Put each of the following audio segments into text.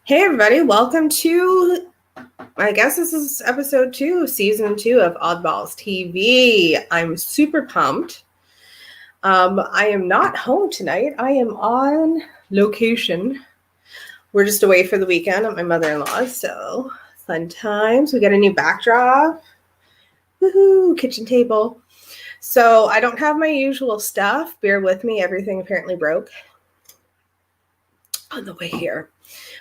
Hey everybody, welcome to, I guess this is episode 2, season 2 of Oddballs TV. I'm super pumped. I am not home tonight. I am on location. We're just away for the weekend at my mother-in-law's, so fun times. We got a new backdrop. Woohoo, kitchen table. So I don't have my usual stuff. Bear with me, everything apparently broke on the way here.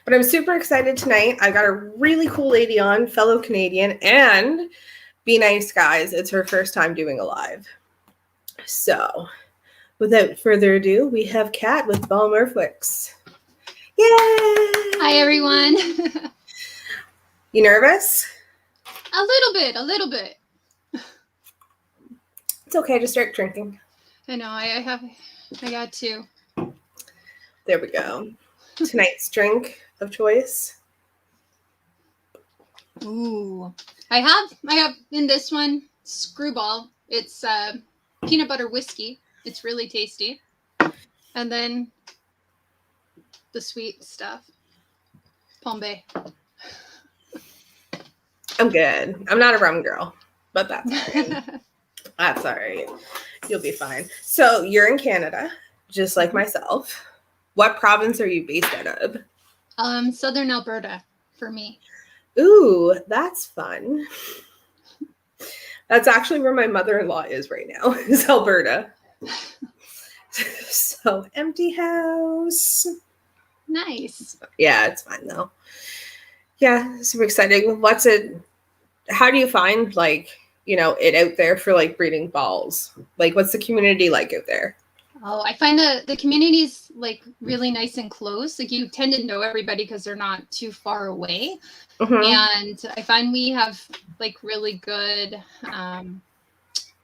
But I'm super excited tonight. I got a really cool lady on, fellow Canadian, and be nice, guys. It's her first time doing a live. So, without further ado, we have Cat with Ball Morphix. Yay! Hi, everyone. You nervous? A little bit. It's okay to start drinking. I know, I got to. There we go. Tonight's drink of choice. Ooh. I have in this one, Screwball. It's peanut butter whiskey. It's really tasty. And then the sweet stuff. Pombe. I'm good. I'm not a rum girl, but that's all right. That's all right. You'll be fine. So you're in Canada, just like myself. What province are you based out of? Southern Alberta for me. Ooh, that's fun. That's actually where my mother-in-law is right now, is Alberta. So, empty house. Nice. Yeah, it's fine though. Yeah, super exciting. How do you find it out there for breeding balls? What's the community like out there? Oh, I find the community's really nice and close. You tend to know everybody because they're not too far away. Mm-hmm. And I find we have really good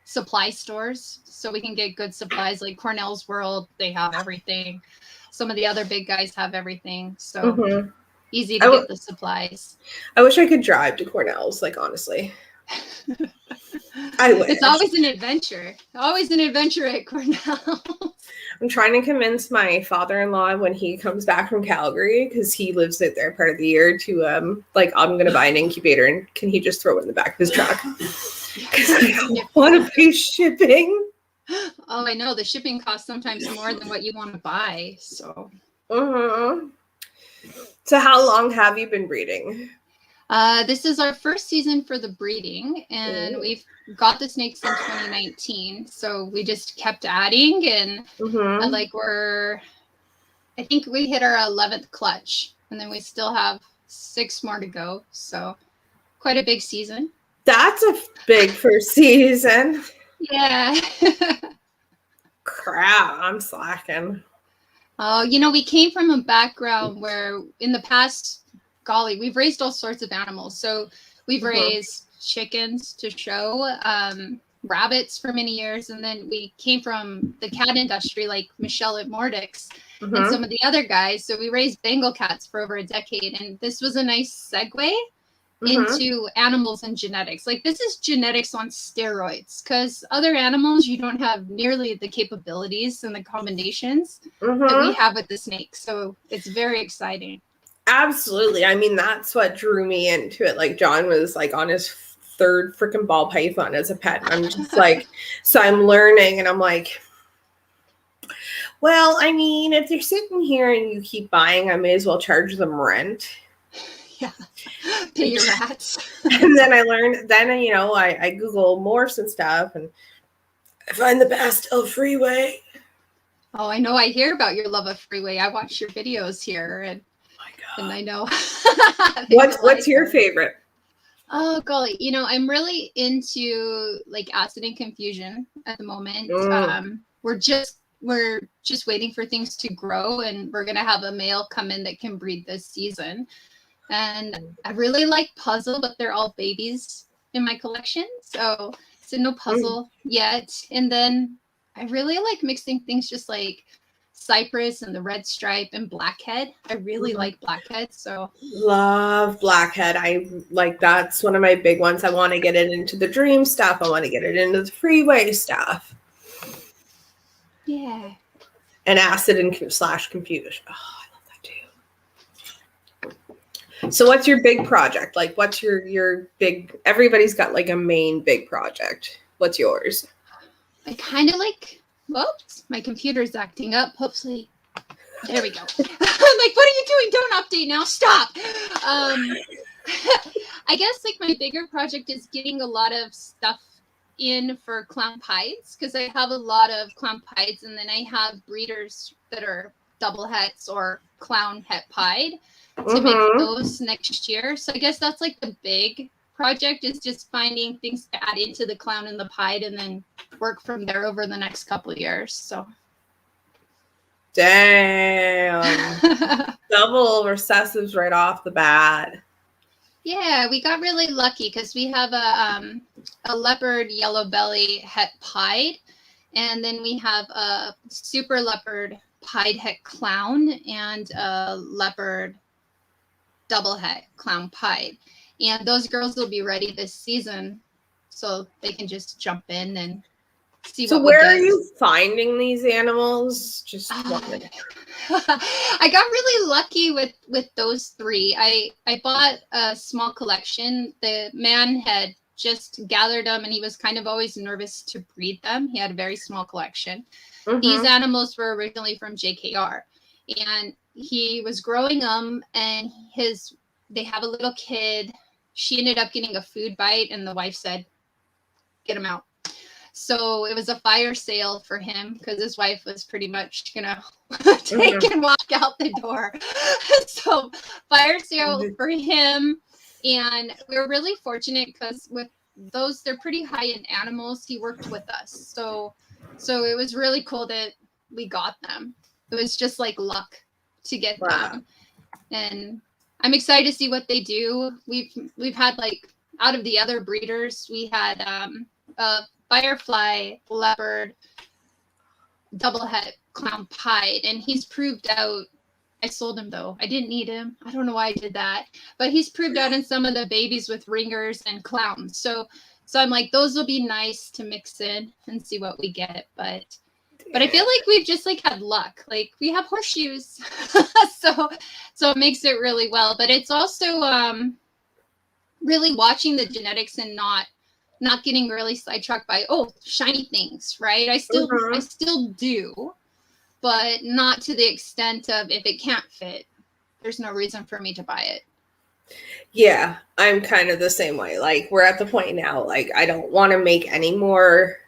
supply stores, so we can get good supplies. Like Cornell's World, they have everything. Some of the other big guys have everything, so easy to get the supplies. I wish I could drive to Cornell's, honestly. I wish. It's always an adventure. Always an adventure at Cornell. I'm trying to convince my father-in-law when he comes back from Calgary, because he lives out there part of the year, to I'm going to buy an incubator, and can he just throw it in the back of his truck? Because I don't want to pay shipping. Oh, I know. The shipping costs sometimes more than what you want to buy. So. So how long have you been breeding? This is our first season for the breeding, and we've got the snakes in 2019. So we just kept adding, and I think we hit our 11th clutch, and then we still have 6 more to go. So quite a big season. That's a big first season. Yeah. Crap, I'm slacking. Oh, we came from a background where in the past, golly, we've raised all sorts of animals. So we've raised chickens to show, rabbits for many years. And then we came from the cat industry, like Michelle at Mordix and some of the other guys. So we raised Bengal cats for over a decade. And this was a nice segue into animals and genetics. This is genetics on steroids, because other animals, you don't have nearly the capabilities and the combinations that we have with the snakes. So it's very exciting. Absolutely. I mean, that's what drew me into it. John was on his 3rd freaking ball python as a pet. I'm just so I'm learning, and I'm well, I mean, if they're sitting here and you keep buying, I may as well charge them rent. Yeah. Pay your rats. And then I learned, I Google morphs and stuff, and I find the pastel freeway. Oh, I know. I hear about your love of freeway. I watch your videos here, and and I know. What's your favorite? Oh, golly. I'm really into acid and confusion at the moment. We're just waiting for things to grow, and we're going to have a male come in that can breed this season. And I really like puzzle, but they're all babies in my collection. So no puzzle yet. And then I really like mixing things just like cypress and the red stripe and blackhead. I really like blackhead. So love blackhead. That's one of my big ones. I want to get it into the dream stuff. I want to get it into the freeway stuff. Yeah. And acid and /confusion. Oh, I love that too. So what's your big project? Like, what's your big, everybody's got like a main big project. What's yours? I kind of like, whoops, my computer's acting up. Hopefully, there we go. I'm like, what are you doing? Don't update now. Stop. I guess like my bigger project is getting a lot of stuff in for clown pieds, because I have a lot of clown pieds, and then I have breeders that are double hets or clown het pied to make those next year. So I guess that's like the big project, is just finding things to add into the clown and the pied, and then work from there over the next couple of years. So damn. Double recessives right off the bat. Yeah, we got really lucky because we have a leopard yellow belly het pied, and then we have a super leopard pied het clown and a leopard double het clown pied. And those girls will be ready this season, so they can just jump in and see what. So where are you finding these animals? Just wondering. I got really lucky with those three. I bought a small collection. The man had just gathered them, and he was kind of always nervous to breed them. He had a very small collection. These animals were originally from JKR, and he was growing them, and they have a little kid. She ended up getting a food bite, and the wife said, get him out. So it was a fire sale for him, because his wife was pretty much gonna take and walk out the door. So fire sale for him. And we were really fortunate because with those, they're pretty high-end animals. He worked with us. So it was really cool that we got them. It was just like luck to get them. And I'm excited to see what they do. We've had, like, out of the other breeders, we had a firefly leopard double het clown pied, and he's proved out. I sold him though. I didn't need him. I don't know why I did that, but he's proved out in some of the babies with ringers and clowns. So I'm like, those will be nice to mix in and see what we get. But I feel like we've just like had luck. Like we have horseshoes, so it makes it really well. But it's also really watching the genetics and not getting really sidetracked by shiny things, right? I still do, but not to the extent of if it can't fit, there's no reason for me to buy it. Yeah, I'm kind of the same way. Like we're at the point now, like I don't want to make any more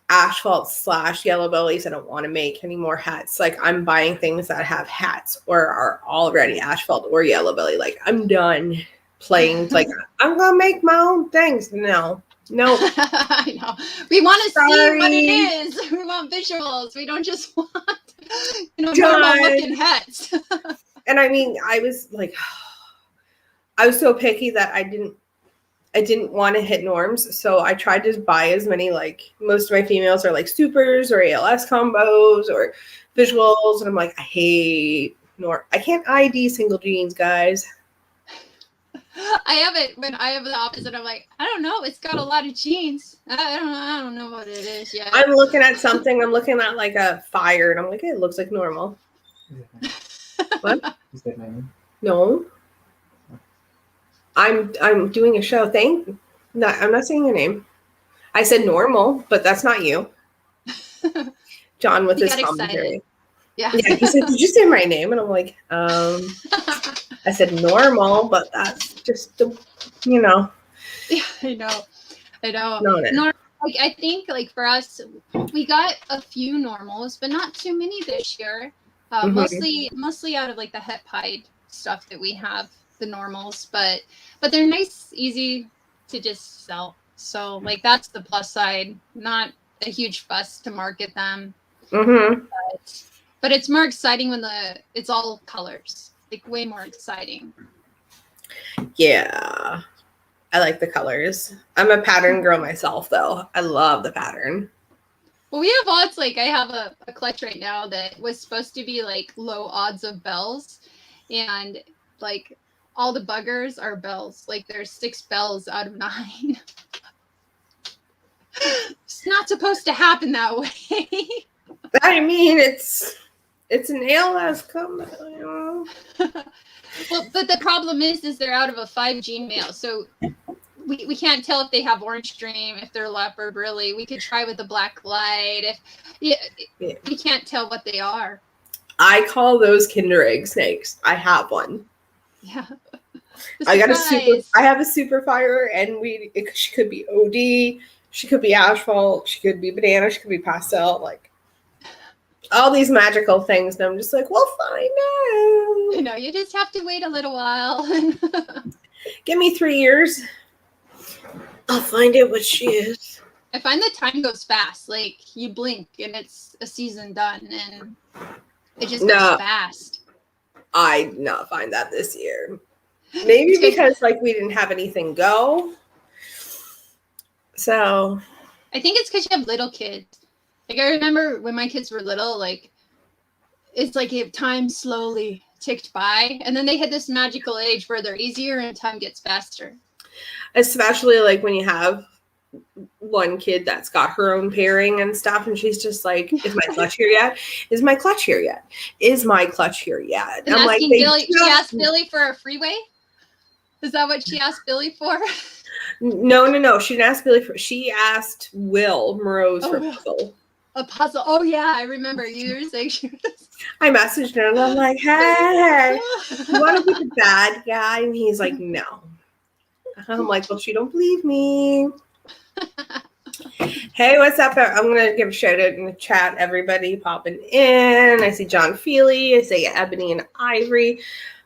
asphalt / yellow bellies. I don't want to make any more hats. Like I'm buying things that have hats or are already asphalt or yellow belly. Like I'm done playing. Like I'm gonna make my own things. No. I know. We want to see what it is. We want visuals. We don't just want normal looking hats. And I mean, I was so picky that I didn't want to hit norms. So I tried to buy as many, like most of my females are like supers or ALS combos or visuals. And I'm like, I hate norm. I can't ID single genes, guys. I have it when I have the opposite. I'm like, I don't know. It's got a lot of genes. I don't know what it is yet. I'm looking at something. I'm looking at like a fire, and I'm like, it looks like normal. What? Is that my name? No. I'm doing a show. I'm not saying your name. I said normal, but that's not you. John with his commentary. Yeah. He said, did you say my name? And I'm like, I said normal, but that's just, Yeah, I know. No. Like, I think, like, for us, we got a few normals, but not too many this year. Mostly out of, like, the het pied stuff that we have, the normals. But they're nice, easy to just sell. So, like, that's the plus side. Not a huge fuss to market them. But it's more exciting when it's all colors. Like way more exciting. Yeah. I like the colors. I'm a pattern girl myself though. I love the pattern. Well, we have odds. Like I have a clutch right now that was supposed to be like low odds of bells. And like all the buggers are bells. Like there's 6 bells out of 9. It's not supposed to happen that way. I mean, it's an ALS combo. Well, but the problem is they're out of a 5 gene male, so we can't tell if they have orange dream, if they're leopard. Really, we could try with the black light. We can't tell what they are. I call those Kinder Egg snakes. I have one. Yeah. I have a super fire, and she could be OD, she could be asphalt, she could be banana, she could be pastel, like all these magical things. And I'm just like, we'll find out. You know, you just have to wait a little while. Give me 3 years. I'll find out what she is. I find the time goes fast. Like, you blink and it's a season done, and it just goes fast. I did not find that this year. Maybe because like we didn't have anything go. So I think it's because you have little kids. Like, I remember when my kids were little, like, it's like time slowly ticked by, and then they hit this magical age where they're easier and time gets faster. Especially like when you have one kid that's got her own pairing and stuff, and she's just like, is my clutch here yet? Is my clutch here yet? Is my clutch here yet? And I'm like, Billy, she asked Billy for a freeway? Is that what she asked Billy for? No. She didn't ask Billy for. She asked Will Morose for a puzzle. A puzzle. Oh yeah, I remember you were saying she was. I messaged her and I'm like, hey, you want to be the bad guy? And he's like, no. I'm like, well, she don't believe me. Hey, what's up? I'm going to give a shout out in the chat. Everybody popping in. I see John Feely. I see Ebony and Ivory.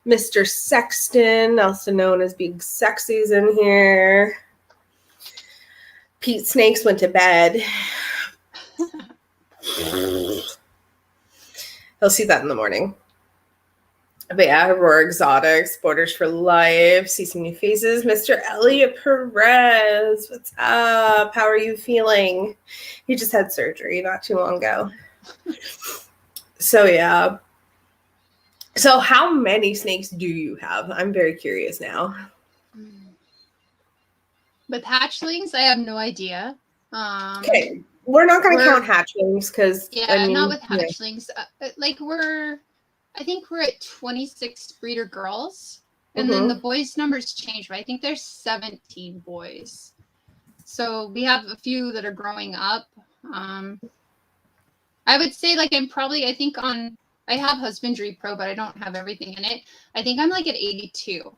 Mr. Sexton, also known as Big Sexy's in here. Pete Snakes went to bed. He'll see that in the morning. But yeah, Aurora Exotics, Borders for Life, see some new faces. Mr. Elliot Perez, what's up? How are you feeling? He just had surgery not too long ago. So yeah. So how many snakes do you have? I'm very curious now. With hatchlings, I have no idea. Okay, we're not going to count hatchlings because not with hatchlings. Yeah. I think we're at 26 breeder girls, and then the boys' numbers change, but I think there's 17 boys. So we have a few that are growing up. I would say like I have Husbandry Pro, but I don't have everything in it. I think I'm like at 82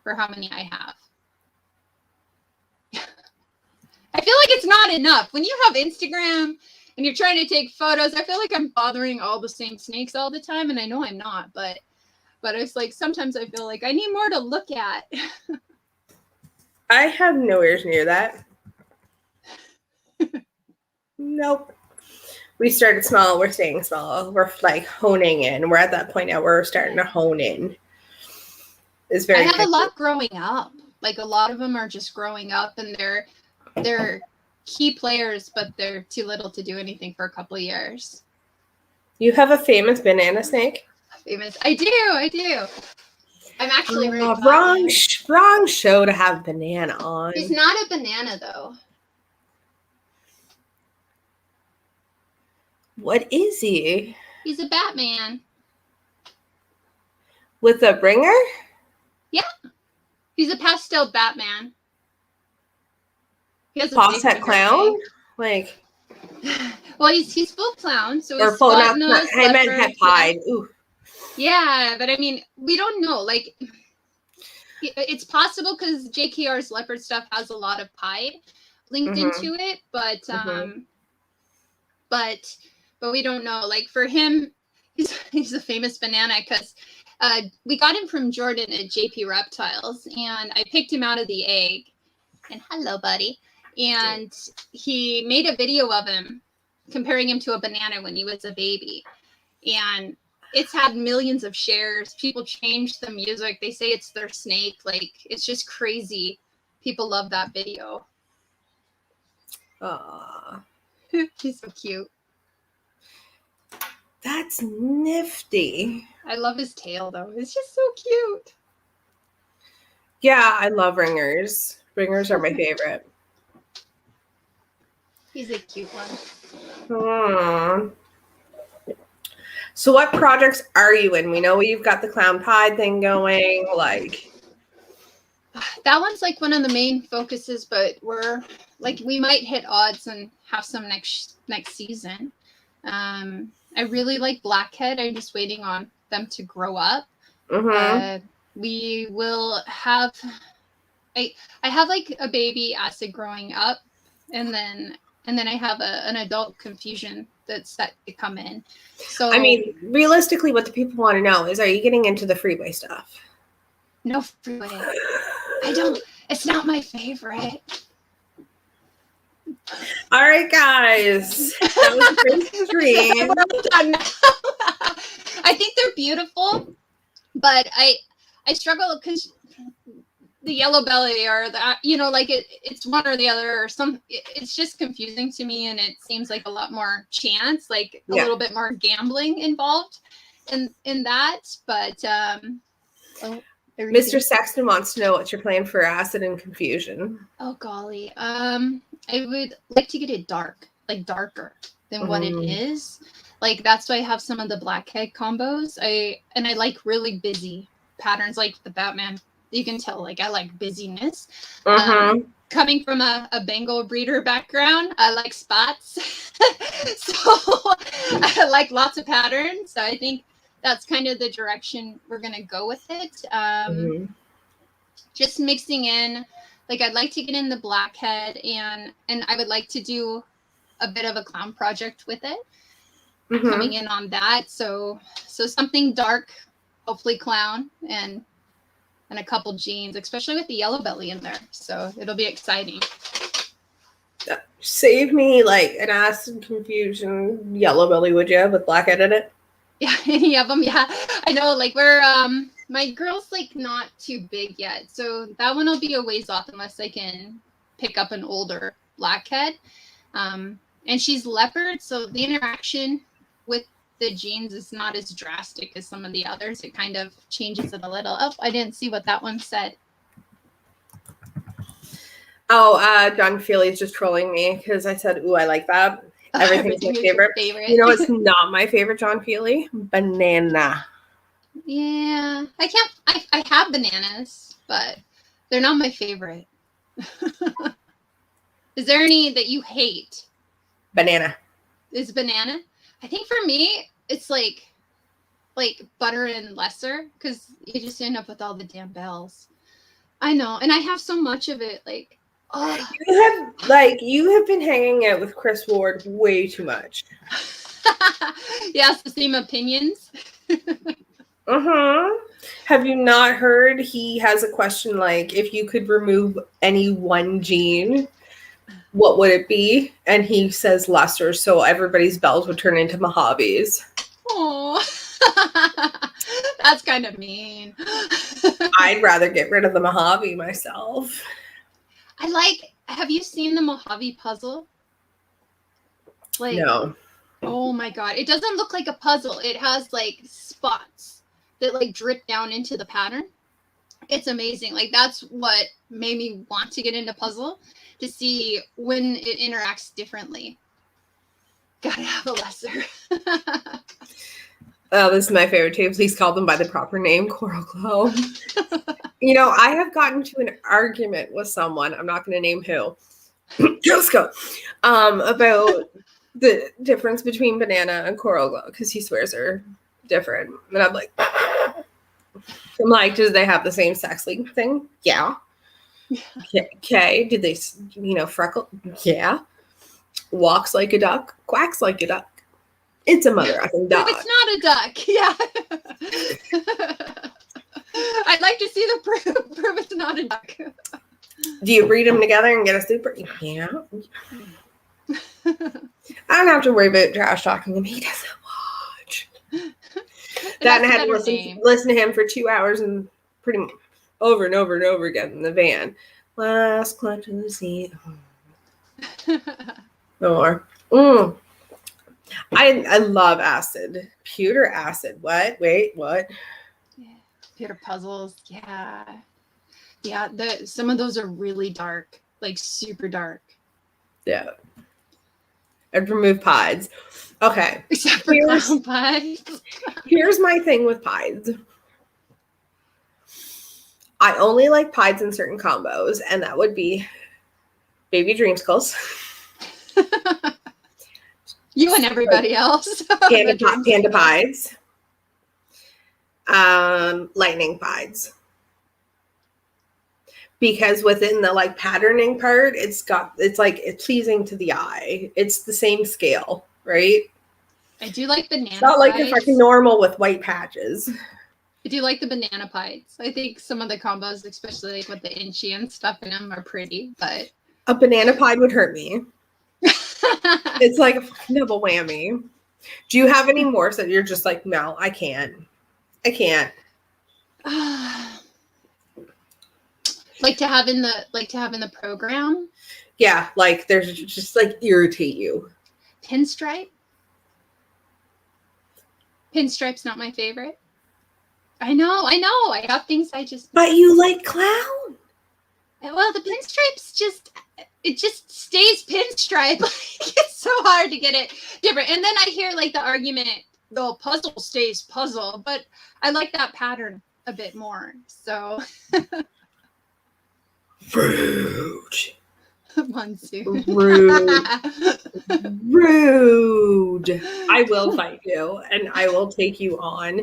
for how many I have. I feel like it's not enough. When you have Instagram and you're trying to take photos, I feel like I'm bothering all the same snakes all the time. And I know I'm not, but it's like sometimes I feel like I need more to look at. I have nowhere near that. Nope. We started small. We're staying small. We're like honing in. We're at that point now where we're starting to hone in. It's very. I have a lot growing up. Like a lot of them are just growing up, and they're key players, but they're too little to do anything for a couple of years. You have a famous banana snake? Famous. I do. I'm actually wrong show to have banana on. He's not a banana though. What is he? He's a Batman. With a bringer? Yeah. He's a pastel Batman. He has a Faucet clown? Like. Well, he's full clown, so or he's full spot nose. I meant het pied. Ooh. Yeah, but I mean, we don't know. Like, it's possible because JKR's leopard stuff has a lot of pied linked into it, but we don't know. Like for him, he's a famous banana because we got him from Jordan at JP Reptiles, and I picked him out of the egg. And hello, buddy. And he made a video of him comparing him to a banana when he was a baby. And it's had millions of shares. People changed the music. They say it's their snake. Like, it's just crazy. People love that video. Aww. He's so cute. That's nifty. I love his tail, though. It's just so cute. Yeah, I love ringers. Ringers are my favorite. He's a cute one. Aww. So what projects are you in? We know you've got the clown pie thing going, like That one's like one of the main focuses, but we're like we might hit odds and have some next season. I really like Blackhead. I'm just waiting on them to grow up. We will have I have like a baby acid growing up, and then I have an adult confusion that's set to come in. So I mean, realistically, what the people want to know is, are you getting into the freeway stuff? No freeway. I don't. It's not my favorite. All right, guys. That was a great stream. I think they're beautiful, but I struggle because the yellow belly or the like it's one or the other or some. It's just confusing to me, and it seems like a lot more chance, like a little bit more gambling involved in that. But Mr. Sexton wants to know what you're playing for acid and confusion. Oh golly. I would like to get it dark, like darker than what it is. Like that's why I have some of the blackhead combos. I like really busy patterns like the Batman. You can tell like I like busyness. Coming from a Bengal breeder background, I like spots. So I like lots of patterns. So I think that's kind of the direction we're going to go with it. Just mixing in, like I'd like to get in the blackhead and I would like to do a bit of a clown project with it. Coming in on that. So something dark, hopefully clown and a couple jeans, especially with the yellow belly in there. So it'll be exciting. Save me like an acid confusion yellow belly, would you, with blackhead in it? Yeah, any of them. Yeah, I know. Like we're my girl's like not too big yet, so that one will be a ways off unless I can pick up an older blackhead. And she's leopard, so the interaction with the genes is not as drastic as some of the others. It kind of changes it a little. Oh, I didn't see what that one said. Oh, John Feely's just trolling me because I said, "Ooh, I like that." Everything's my favorite. You know, it's not my favorite John Feely. Banana. Yeah, I have bananas, but they're not my favorite. Is there any that you hate? Banana. Is banana? I think for me, it's like butter and lesser because you just end up with all the damn bells. I know, and I have so much of it. Like, oh, you have been hanging out with Chris Ward way too much. Yes, the same opinions. Have you not heard he has a question like, if you could remove any one gene, what would it be? And he says lesser, so everybody's bells would turn into Mojaves. Oh, that's kind of mean. I'd rather get rid of the Mojave myself. Have you seen the Mojave puzzle? Like, no. Oh my god. It doesn't look like a puzzle. It has like spots that like drip down into the pattern. It's amazing. Like that's what made me want to get into puzzle, to see when it interacts differently. Gotta have a lesser. Oh, this is my favorite too. Please call them by the proper name, Coral Glow. You know, I have gotten to an argument with someone, I'm not going to name who, just go, about the difference between banana and Coral Glow, because he swears they're different. And I'm like, do they have the same sex league thing? Yeah. Okay. Did they, freckle? Yeah. Walks like a duck, quacks like a duck. It's a mother effing duck. It's not a duck. Yeah. I'd like to see the proof it's not a duck. Do you breed them together and get a super? Yeah. I don't have to worry about trash talking him. He doesn't watch. That and I had to listen to him for 2 hours and pretty much over and over and over again in the van. Last clutch of the seat. No more. I love acid. Pewter acid. What? Wait, what? Yeah. Pewter puzzles. Yeah. Yeah. Some of those are really dark, like super dark. Yeah. I'd remove pies. Okay. Except for clown pies. Here's my thing with pies. I only like pies in certain combos, and that would be baby dreamsicles. You and everybody else. Panda pies. Lightning pies. Because within the like patterning part, it's pleasing to the eye. It's the same scale, right? I do like banana pies. It's not like the fucking normal with white patches. I do like the banana pies. I think some of the combos, especially like with the inchy and stuff in them, are pretty, but a banana pie would hurt me. It's like a fucking double whammy. Do you have any more that you're just like, no, I can't. Like to have in the program? Yeah, like there's just like irritate you. Pinstripe? Pinstripe's not my favorite. I know. I have things I just... But you like clown. Well, the pinstripes it just stays pinstripe. Like, it's so hard to get it different. And then I hear like the argument, the puzzle stays puzzle, but I like that pattern a bit more. So... Rude. Monsoon. Rude. I will fight you and I will take you on.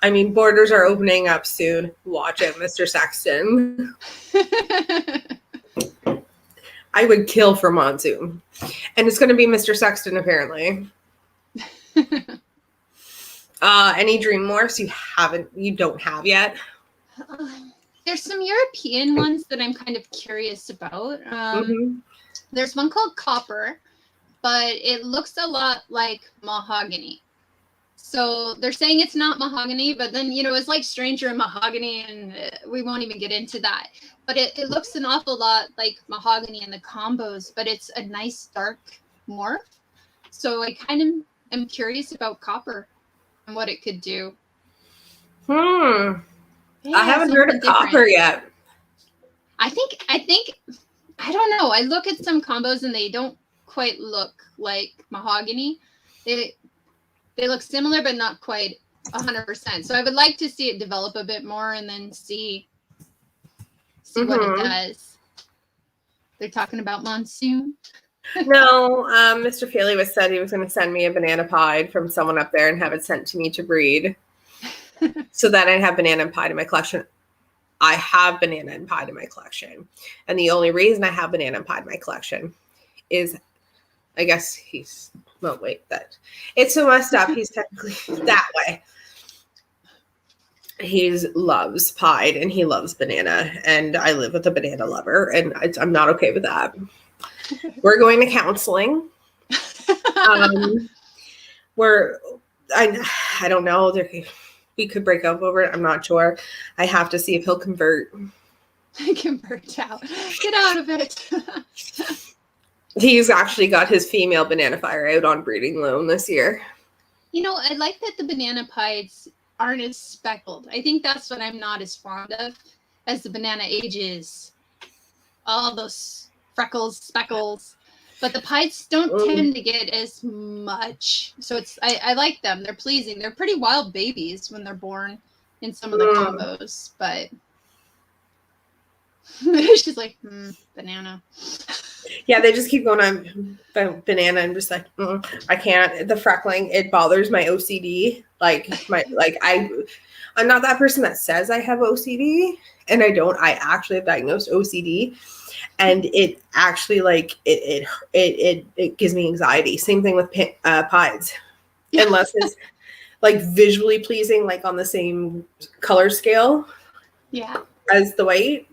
I mean, borders are opening up soon. Watch it, Mr. Sexton. I would kill for Monsoon. And it's going to be Mr. Sexton, apparently. Any Dream Morphs you don't have yet? There's some European ones that I'm kind of curious about. There's one called Copper, but it looks a lot like mahogany. So they're saying it's not mahogany, but then, it's like Stranger and Mahogany, and we won't even get into that. But it looks an awful lot like mahogany in the combos, but it's a nice dark morph. So I kind of am curious about Copper and what it could do. Yeah, I haven't heard of Copper yet. I think I don't know. I look at some combos and they don't quite look like mahogany. They look similar, but not quite 100%. So I would like to see it develop a bit more and then see what it does. They're talking about Monsoon. No, Mr. Feely said he was going to send me a banana pie from someone up there and have it sent to me to breed. So that I have banana and pie in my collection. I have banana and pie in my collection. And the only reason I have banana and pie in my collection is, I guess it's so messed up. He's technically that way. He loves pie and he loves banana. And I live with a banana lover. And I'm not okay with that. We're going to counseling. I don't know. We could break up over it. I'm not sure. I have to see if he'll convert. Convert out. Get out of it. He's actually got his female banana fire out on breeding loan this year. I like that the banana pies aren't as speckled. I think that's what I'm not as fond of as the banana ages. All those freckles, speckles. But the pies don't tend to get as much. So I like them. They're pleasing. They're pretty wild babies when they're born in some of the combos. But she's like, banana. Yeah, they just keep going on banana. I'm just like, I can't. The freckling, it bothers my OCD. I'm not that person that says I have OCD. And I don't. I actually have diagnosed OCD. And it actually it gives me anxiety. Same thing with pies, unless it's like visually pleasing, like on the same color scale, as the white.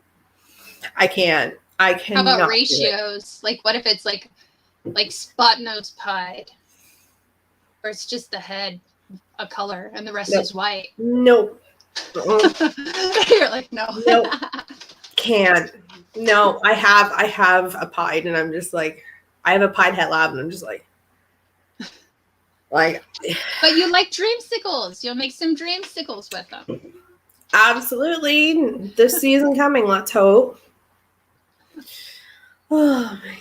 I can't. I cannot. How about ratios? Like, what if it's like spot nose pied, or it's just the head a color and the rest is white? Nope. You're like, no. Nope. Can't. No, I have a pied, and I'm just like, I have a pied het lab, and I'm just like. But you like dreamsicles. You'll make some dreamsicles with them. Absolutely. This season coming, let's hope. Oh my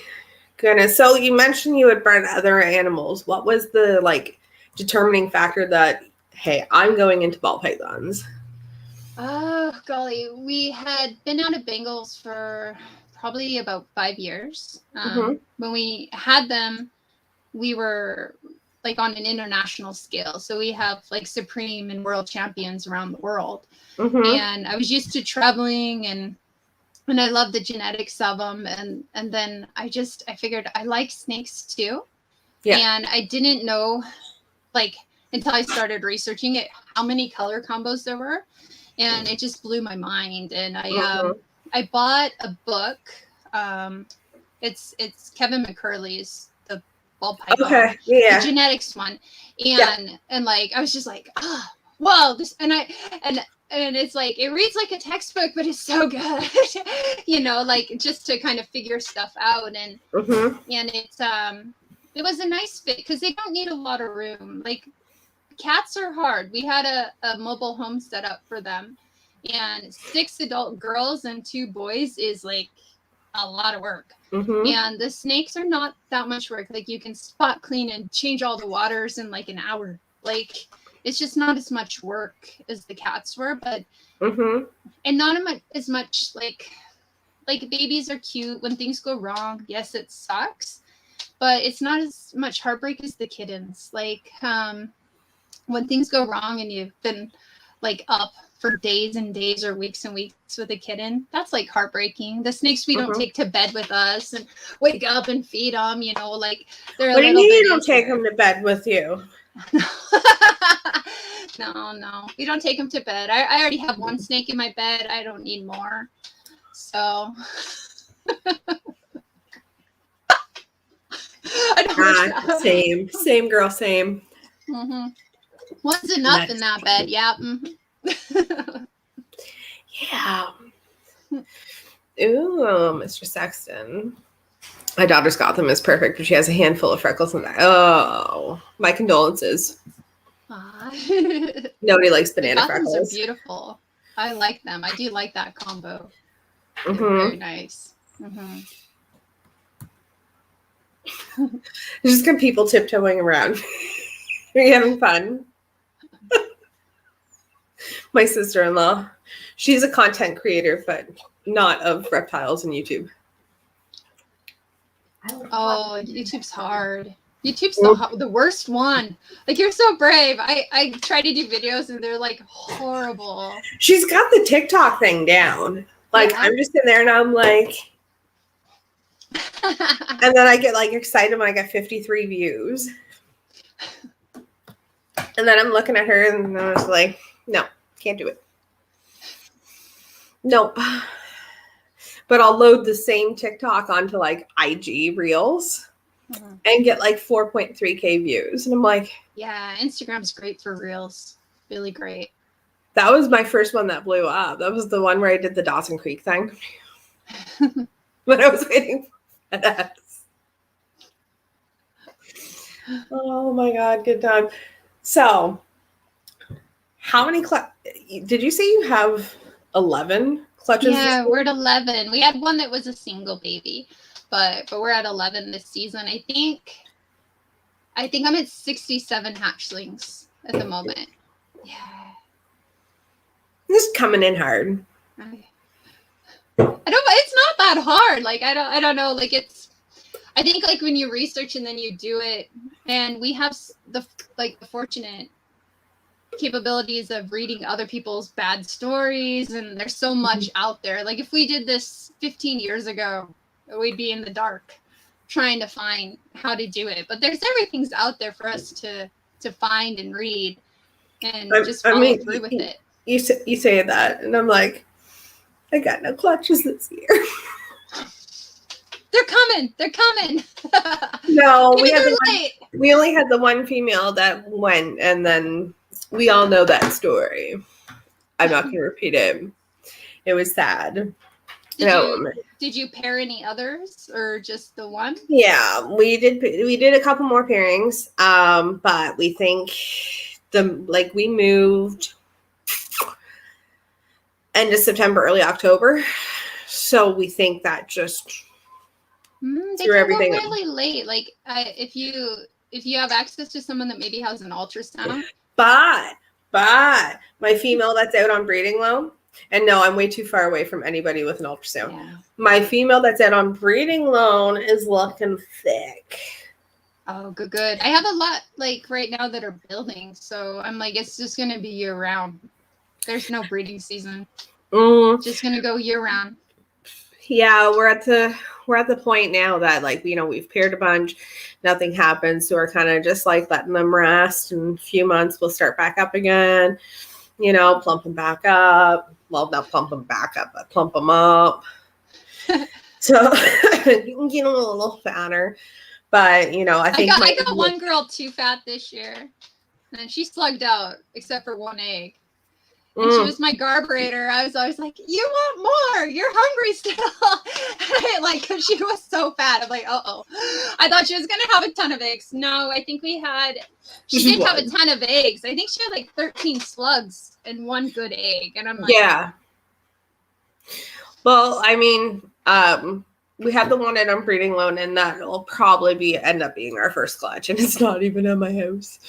Goodness. So you mentioned you had bred other animals. What was the like determining factor that, hey, I'm going into ball pythons? Oh, golly. We had been out of Bengals for probably about 5 years. When we had them, we were like on an international scale. So we have like supreme and world champions around the world. And I was used to traveling and I love the genetics of them. And then I figured I like snakes too. Yeah. And I didn't know, like, until I started researching it, how many color combos there were. And it just blew my mind. And I bought a book. It's Kevin McCurley's The Ball Python, the genetics one. And like, I was just like, oh, whoa, this, and it's like, it reads like a textbook, but it's so good, like just to kind of figure stuff out. And it was a nice fit because they don't need a lot of room. Like, cats are hard. We had a mobile home set up for them, and 6 adult girls and 2 boys is like a lot of work. And the snakes are not that much work. Like, you can spot clean and change all the waters in like an hour. Like, it's just not as much work as the cats were, but and not as much like babies are cute. When things go wrong, yes, it sucks, but it's not as much heartbreak as the kittens. Like, when things go wrong and you've been like up for days and days or weeks and weeks with a kitten, that's like heartbreaking. The snakes we don't take to bed with us and wake up and feed them, like they're what do you mean you don't take them to bed with you? No, we don't take them to bed. I already have one snake in my bed. I don't need more. So same girl, same. One's enough in that bed. Yeah. Yeah. Ooh, Mr. Sexton. My daughter's got them. It's perfect, but she has a handful of freckles in that. Oh, my condolences. Nobody likes banana freckles. Are beautiful. I like them. I do like that combo. They're very nice. There's just got people tiptoeing around. Are you having fun? My sister-in-law, she's a content creator, but not of reptiles and YouTube. Oh, YouTube's hard. YouTube's the worst one. Like, you're so brave. I try to do videos and they're like horrible. She's got the TikTok thing down. Like, I'm just in there and I'm like, and then I get like excited when I get 53 views. And then I'm looking at her and I was like, no, can't do it. Nope. But I'll load the same TikTok onto like IG Reels and get like 4.3K views. And I'm like, yeah, Instagram's great for Reels. Really great. That was my first one that blew up. That was the one where I did the Dawson Creek thing. When I was waiting for FedEx. Oh my God, good time. So, how many did you say you have 11 clutches? Yeah, we're at 11. We had one that was a single baby, but we're at 11 this season. I think I'm at 67 hatchlings at the moment. Yeah. This is coming in hard. It's not that hard. Like, I don't know. Like, I think like when you research and then you do it, and we have the fortunate capabilities of reading other people's bad stories, and there's so much out there. Like, if we did this 15 years ago, we'd be in the dark trying to find how to do it. But everything's out there for us to find and read and just follow through with it. You say that, and I'm like, I got no clutches this year. They're coming. No, we only had the one female that went, and then we all know that story. I'm not going to repeat it. It was sad. Did you pair any others, or just the one? Yeah, we did a couple more pairings, but we think we moved end of September, early October, so we think that just They Screw can everything go up. really late. Like if you have access to someone that maybe has an ultrasound. But my female that's out on breeding loan, and no, I'm way too far away from anybody with an ultrasound. Yeah. My female that's out on breeding loan is looking thick. Oh, good. I have a lot like right now that are building, so I'm like, it's just gonna be year round. There's no breeding season. Just gonna go year round. Yeah, we're at the point now that like, you know, we've paired a bunch, nothing happens, so we're kind of just like letting them rest. In a few months we'll start back up again, you know, plump them back up. Well, not plump them back up, but plump them up. So you can get a little fatter. But you know, I think I got one girl too fat this year, and she slugged out except for one egg. And she was my garburator. I was always like, "You want more? You're hungry still." Like, cause she was so fat. I'm like, "Uh-oh." I thought she was gonna have a ton of eggs. No, I think she did have a ton of eggs. I think she had like 13 slugs and one good egg. And I'm like, yeah. Well, I mean, we have the one at on breeding loan, and that will probably end up being our first clutch, and it's not even at my house.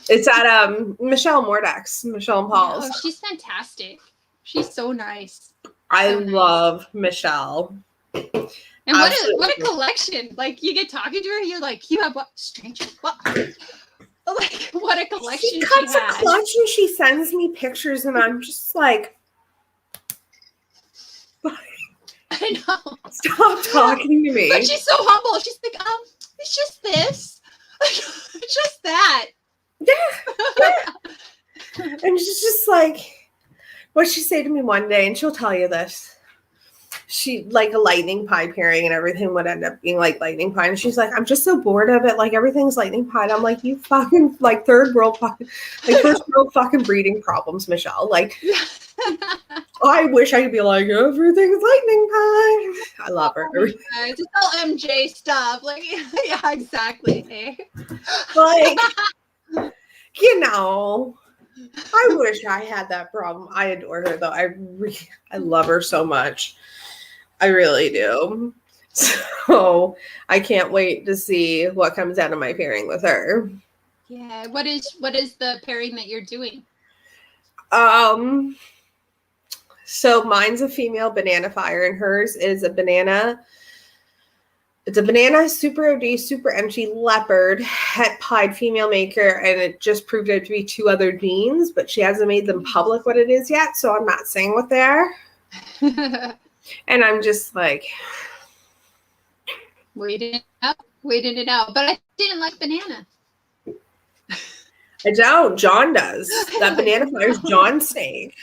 It's at Michelle Mordax, Michelle and Paul's. Oh, she's fantastic. She's so nice. I love Michelle. And what a collection. Like, you get talking to her, you're like, you have what? Stranger? What? Like, what a collection she cuts has. a clutch and she sends me pictures, and I'm just like, I know. Stop talking to me. But she's so humble. She's like, it's just this. It's just that. Yeah. And she's just like, what she say to me one day, and she'll tell you this. She like a lightning pie pairing, and everything would end up being like lightning pie. And she's like, I'm just so bored of it. Like, everything's lightning pie. And I'm like, you fucking like third world fucking like first world fucking breeding problems, Michelle. Like, I wish I could be like, everything's lightning pie. I love her. Just all MJ stuff. Like, yeah, exactly. Hey. Like, you know, I wish I had that problem. I adore her though. I love her so much. I really do. So I can't wait to see what comes out of my pairing with her. Yeah. What is the pairing that you're doing? So mine's a female banana fire, and hers is a banana. It's a banana super OD, super empty leopard het pied female maker, and it just proved out to be 2 other genes, but she hasn't made them public what it is yet, so I'm not saying what they are. And I'm just like, waiting it out. But I didn't like banana. I don't. John does. That banana fire is John's snake.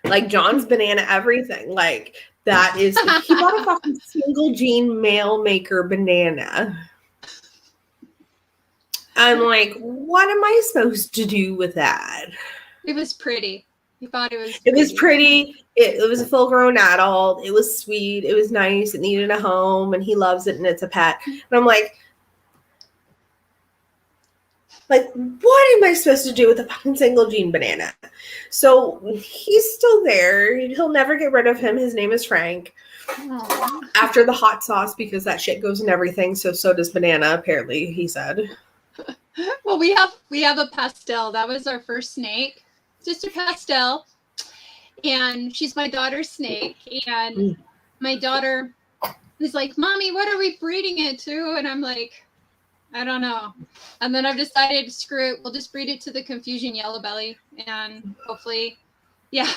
Like, John's banana everything. Like, that is, he bought a fucking single gene male maker banana. I'm like, what am I supposed to do with that? It was pretty. You thought it was pretty. It was pretty. It was a full-grown adult. It was sweet. It was nice. It needed a home, and he loves it, and it's a pet. And I'm like, what am I supposed to do with a fucking single gene banana? So he's still there. He'll never get rid of him. His name is Frank. Aww. After the hot sauce, because that shit goes in everything. So does banana, apparently, he said. Well, we have a pastel. That was our first snake. Just a pastel. And she's my daughter's snake. And my daughter is like, Mommy, what are we breeding it to? And I'm like, I don't know. And then I've decided, screw it. We'll just breed it to the Confusion Yellow Belly. And hopefully they're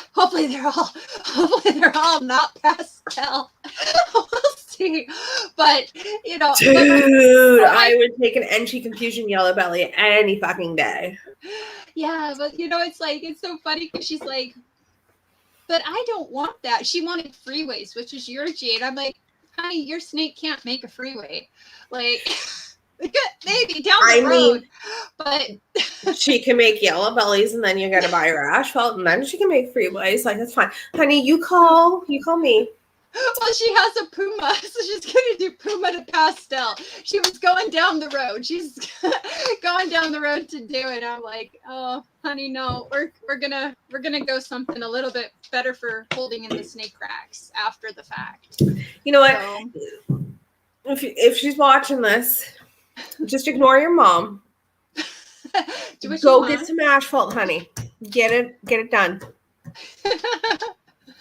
all not pastel. We'll see. But, you know. Dude, I would take an Enchi Confusion Yellow Belly any fucking day. Yeah, but you know, it's like, it's so funny because she's like, but I don't want that. She wanted freeways, which is your gene. I'm like, honey, your snake can't make a freeway. Like, maybe down the road. But she can make yellow bellies, and then you gotta buy her asphalt, and then she can make freeways. Like, that's fine. Honey, you call me. Well, she has a puma, so she's gonna do puma to pastel. She was going down the road. She's going down the road to do it. I'm like, oh, honey, no, we're gonna go something a little bit better for holding in the snake cracks after the fact. You know what? So, if she's watching this, just ignore your mom. Go get some asphalt, honey. Get it done.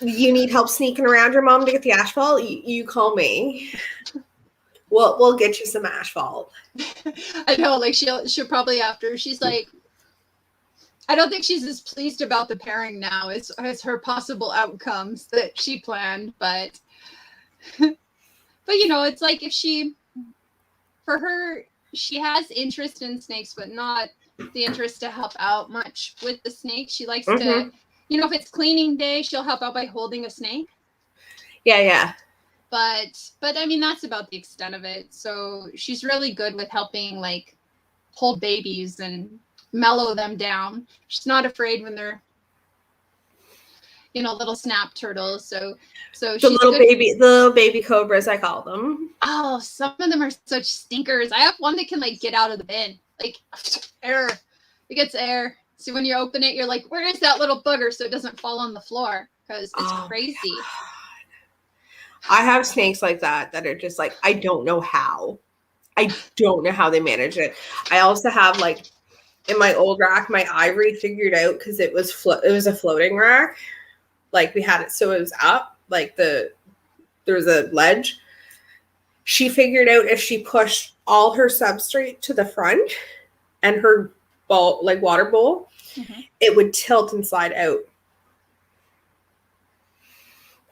You need help sneaking around your mom to get the asphalt? You call me. We'll get you some asphalt. I know, like she'll probably after she's like, I don't think she's as pleased about the pairing now as her possible outcomes that she planned, but you know, it's like if she has interest in snakes, but not the interest to help out much with the snake. She likes to, you know, if it's cleaning day, she'll help out by holding a snake. Yeah. But I mean, that's about the extent of it. So she's really good with helping, like, hold babies and mellow them down. She's not afraid when they're, you know, little snap turtles. So the little baby cobras, I call them. Oh, some of them are such stinkers. I have one that can, like, get out of the bin. Like, air. It gets air. So when you open it, you're like, where is that little booger? So it doesn't fall on the floor because it's crazy. I have snakes like that are just like, I don't know how. I don't know how they manage it. I also have, like, in my old rack, my ivory figured out because it was a floating rack. Like, we had it so it was up, like there was a ledge. She figured out if she pushed all her substrate to the front and her bowl, like water bowl, it would tilt and slide out.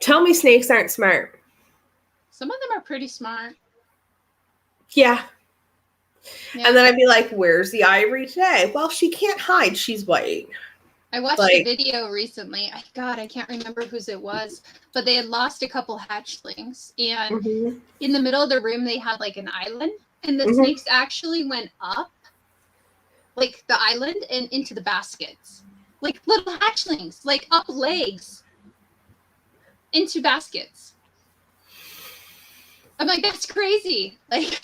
Tell me snakes aren't smart. Some of them are pretty smart. Yeah. And then I'd be like, where's the ivory today? Well, she can't hide. She's white. I watched a video recently. I can't remember whose it was, but they had lost a couple hatchlings. And in the middle of the room, they had, like, an island. And the snakes actually went up, like, the island and into the baskets. Like, little hatchlings, like, up legs into baskets. I'm like, that's crazy. Like,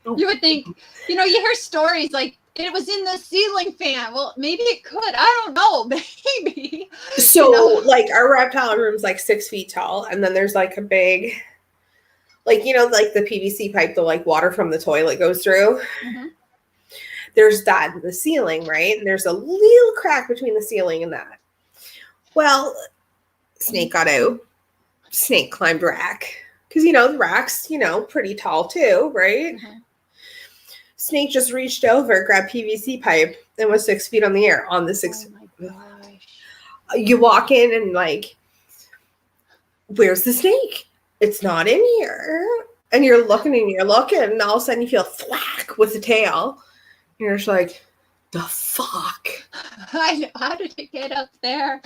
you would think, you know, you hear stories like, it was in the ceiling fan. Well, maybe it could. I don't know. Maybe. So, you know, like, our reptile room's like 6 feet tall. And then there's, like, a big, like, you know, like the PVC pipe, the, like, water from the toilet goes through. There's that in the ceiling, right? And there's a little crack between the ceiling and that. Well, snake got out. Snake climbed rack. Because, you know, the rack's, you know, pretty tall too, right? Snake just reached over, grabbed PVC pipe, and was 6 feet on the air on the 6. Oh my gosh. You walk in and, like, where's the snake? It's not in here. And you're looking and all of a sudden you feel thwack with the tail. And you're just like, the fuck? I know. How did it get up there?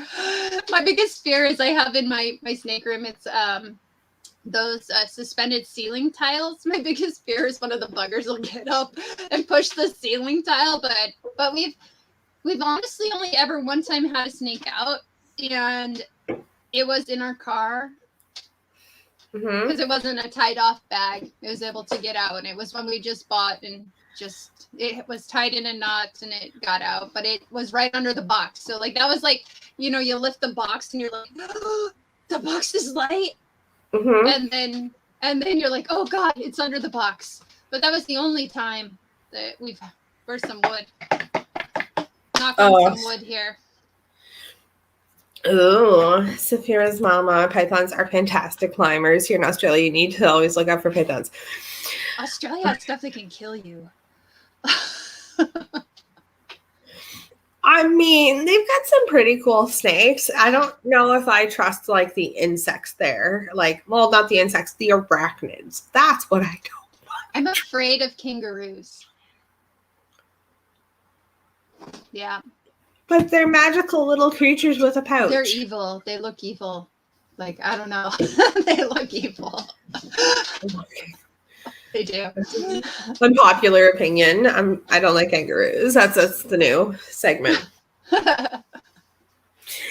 My biggest fear is I have in my snake room, it's those suspended ceiling tiles. My biggest fear is one of the buggers will get up and push the ceiling tile, but we've honestly only ever one time had a snake out, and it was in our car because it wasn't a tied off bag. It was able to get out, and it was one we just bought, and just it was tied in a knot and it got out, but it was right under the box. So, like, that was like, you know, you lift the box and you're like, oh, the box is light. And then you're like, oh God, it's under the box. But that was the only time that where's some wood? Knock on some wood here. Oh, Saphira's mama. Pythons are fantastic climbers. Here in Australia, you need to always look out for pythons. Australia has stuff that can kill you. I mean, they've got some pretty cool snakes. I don't know if I trust, like, the insects there. Like, well, not the insects, the arachnids. That's what I don't want. I'm afraid of kangaroos. Yeah. But they're magical little creatures with a pouch. They're evil. They look evil. Like, I don't know. They look evil. Okay. They do. Unpopular opinion. I don't like kangaroos. That's the new segment.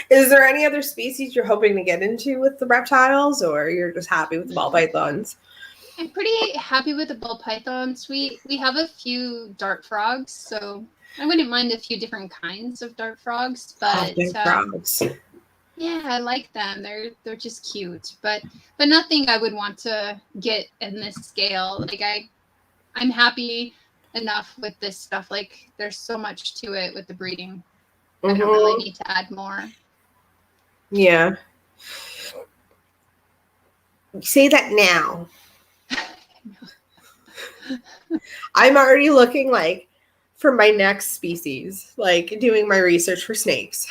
Is there any other species you're hoping to get into with the reptiles, or you're just happy with the ball pythons? I'm pretty happy with the ball pythons. We have a few dart frogs, so I wouldn't mind a few different kinds of dart frogs. But Frogs. yeah, I like them. They're just cute, but nothing I would want to get in this scale. Like I'm happy enough with this stuff. Like there's so much to it with the breeding. I don't really need to add more. Yeah. Say that now. I'm already looking like for my next species, like doing my research for snakes.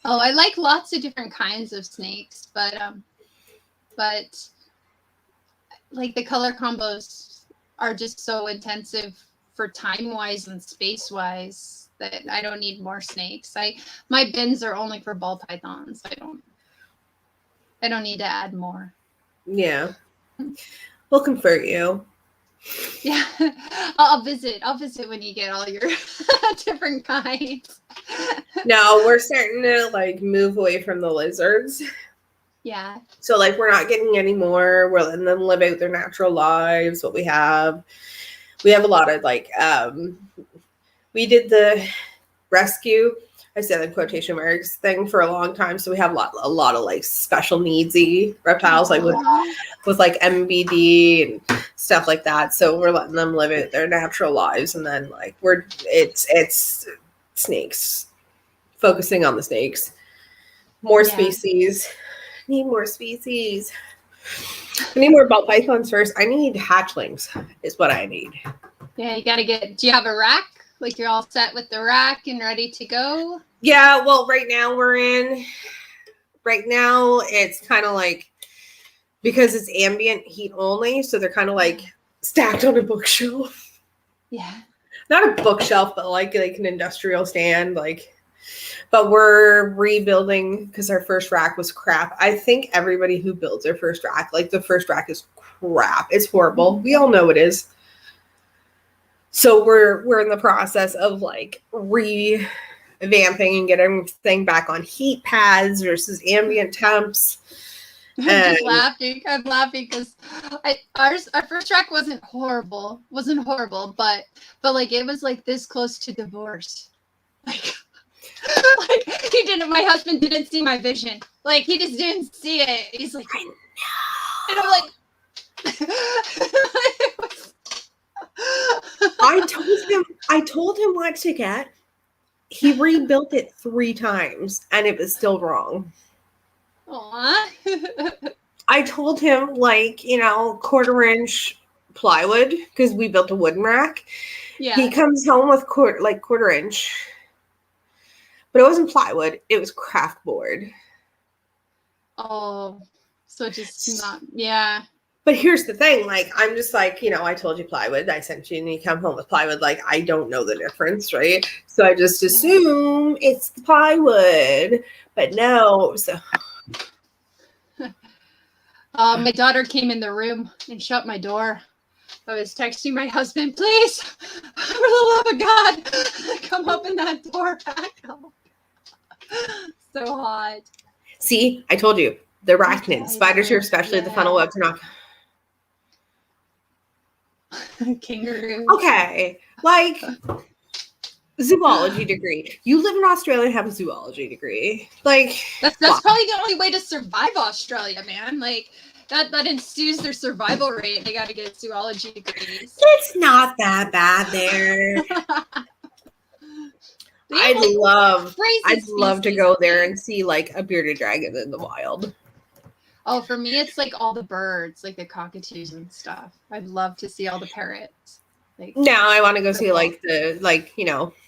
Oh, I like lots of different kinds of snakes, but like the color combos are just so intensive for time-wise and space-wise that I don't need more snakes. My bins are only for ball pythons. I don't need to add more. Yeah. We'll convert you. Yeah. I'll visit when you get all your different kinds. No, we're starting to like move away from the lizards. Yeah. So like we're not getting any more. We're letting them live out their natural lives. What we have a lot of like we did the rescue, I said the quotation marks thing for a long time. So we have a lot of like special needsy reptiles, like with like MBD and stuff like that. So we're letting them live it their natural lives, and then like it's snakes, focusing on the snakes. More species. Need more species. I need more ball pythons first. I need hatchlings is what I need. Yeah, you gotta get. Do you have a rack? Like you're all set with the rack and ready to go? Yeah, well, right now it's kind of like, because it's ambient heat only, so they're kind of like stacked on a bookshelf. Yeah. Not a bookshelf, but like an industrial stand, like. But we're rebuilding because our first rack was crap. I think everybody who builds their first rack, like the first rack is crap. It's horrible. We all know it is. So we're in the process of like revamping and getting everything back on heat pads versus ambient temps. I'm just laughing. I'm laughing because our first rack wasn't horrible, but like it was like this close to divorce. Like my husband didn't see my vision. Like he just didn't see it. He's like, I know. And I'm like, I told him what to get. He rebuilt it 3 times and it was still wrong. Aww. I told him, like, 1/4-inch plywood because we built a wooden rack. Yeah. He comes home with 1/4-inch. But it wasn't plywood. It was craft board. Oh, so just not, yeah. But here's the thing. Like, I'm just like, I told you plywood. I sent you and you come home with plywood. Like, I don't know the difference, right? So I just assume it's the plywood. But no. So my daughter came in the room and shut my door. I was texting my husband, please, for the love of God, come open that door back up. So hot. See, I told you. The arachnids. Spiders here, especially the funnel webs, are not. Kangaroo. Okay. Like, zoology degree. You live in Australia and have a zoology degree. Like, that's probably the only way to survive Australia, man. Like, that ensues their survival rate. They got to get zoology degrees. It's not that bad there. I'd love to go there and see like a bearded dragon in the wild. Oh, for me, it's like all the birds, like the cockatoos and stuff. I'd love to see all the parrots. Like, no, I want to go see like the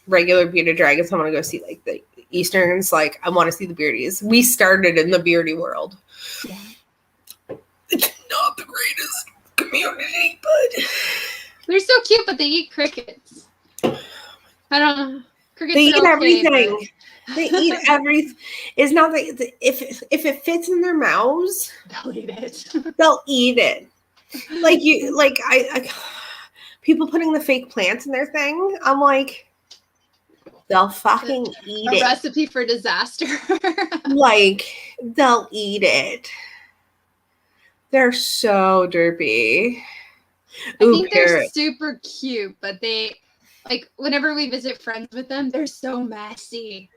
regular bearded dragons. I want to go see like the easterns. Like, I want to see the beardies. We started in the beardy world. Yeah. It's not the greatest community, but they're so cute. But they eat crickets. I don't know. Crickets they eat okay, everything. But... They eat everything. It's not that if it fits in their mouths, they'll eat it. They'll eat it. Like I people putting the fake plants in their thing. I'm like, They'll fucking eat A it. recipe for disaster. Like, they'll eat it. They're so derpy. I think they're super cute, but they, like, whenever we visit friends with them, they're so messy.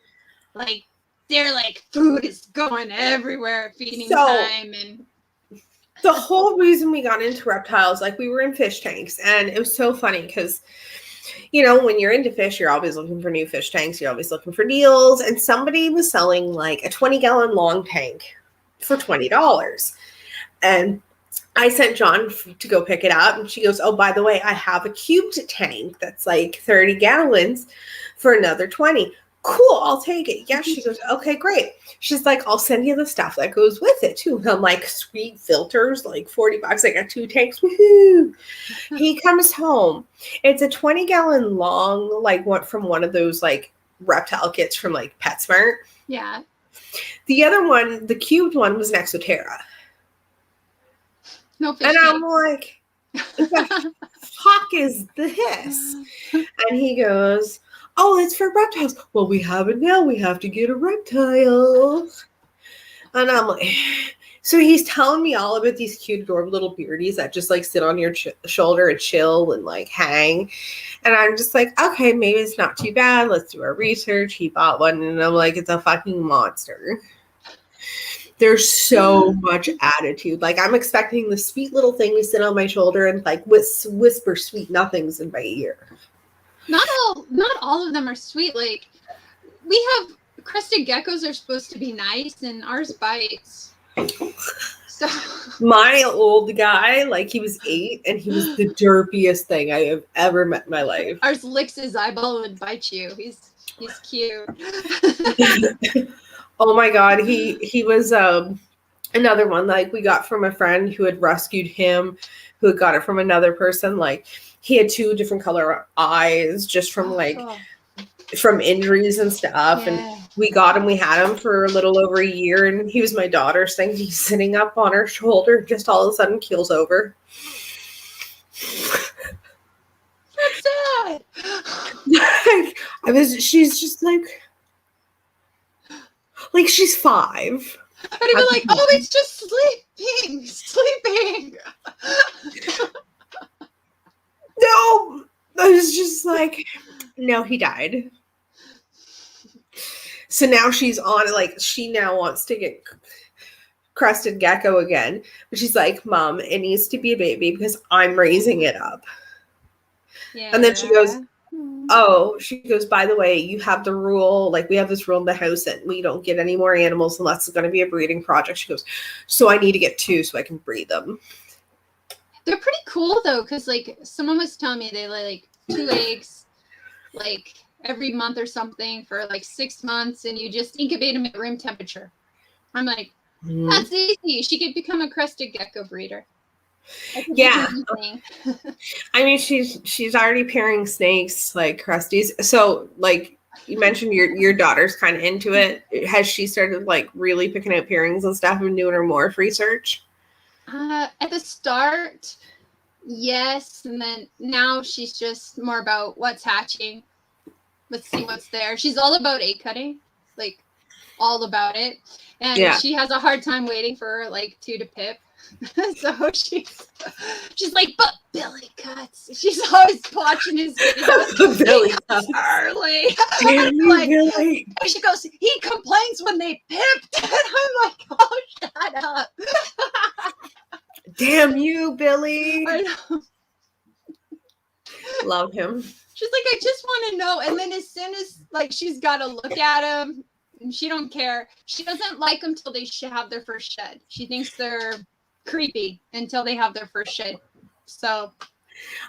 Like, they're like, food is going everywhere, feeding time. And the whole reason we got into reptiles, like, we were in fish tanks, and it was so funny because, you know, when you're into fish, you're always looking for new fish tanks. You're always looking for deals. And somebody was selling like a 20-gallon long tank for $20. And I sent John to go pick it up. And she goes, oh, by the way, I have a cubed tank that's like 30 gallons for another 20. Cool, I'll take it. Yeah, she goes, okay, great. She's like, I'll send you the stuff that goes with it too. And I'm like, sweet, filters, like $40. I got 2 tanks. Woohoo. He comes home. It's a 20-gallon long, like from one of those like reptile kits from like PetSmart. Yeah. The other one, the cubed one, was an Exoterra. No fish and tank. I'm like, what the fuck is this? And he goes, oh, it's for reptiles. Well, we have it now. We have to get a reptile. And I'm like, so he's telling me all about these cute, adorable little beardies that just like sit on your shoulder and chill and like hang. And I'm just like, okay, maybe it's not too bad. Let's do our research. He bought one. And I'm like, it's a fucking monster. There's so much attitude. Like, I'm expecting the sweet little thing to sit on my shoulder and like whisper sweet nothings in my ear. Not all of them are sweet. Like, we have crested geckos are supposed to be nice, and ours bites. So my old guy, like, he was 8, and he was the derpiest thing I have ever met in my life. Ours licks his eyeball and bites you. He's cute. Oh my god, he was another one like we got from a friend who had rescued him, who had got it from another person. Like, he had 2 different color eyes just from from injuries and stuff. Yeah. And we got him. We had him for a little over a year, and he was my daughter's thing. He's sitting up on her shoulder, just all of a sudden keels over. That's sad. She's just like she's 5. And he'd be like, oh, it's just sleeping. No, I was just like, no, he died. So now she's on, like, she now wants to get crested gecko again. But she's like, Mom, it needs to be a baby because I'm raising it up. Yeah. And then she goes, she goes, by the way, you have the rule, like, we have this rule in the house that we don't get any more animals unless it's going to be a breeding project. She goes, so I need to get 2 so I can breed them. They're pretty cool, though, because, like, someone was telling me they lay, like, 2 eggs, like, every month or something for, like, 6 months, and you just incubate them at room temperature. I'm like, that's easy. She could become a crested gecko breeder. Yeah. I mean, she's already pairing snakes, like crusties. So, like, you mentioned your daughter's kind of into it. Has she started, like, really picking out pairings and stuff and doing her morph research? At the start, yes. And then now she's just more about what's hatching. Let's see what's there. She's all about egg cutting, like, all about it. And she has a hard time waiting for, like, 2 to pip. So she's like, but Billy cuts. She's always watching his videos. Billy cuts. Early. Like, Billy. And she goes, he complains when they pipped. And I'm like, oh, shut up. Damn you, Billy. I know. Love him. She's like, I just want to know. And then as soon as, like, she's got to look at him, and she don't care. She doesn't like them till they have their first shed. She thinks they're creepy until they have their first shed. So,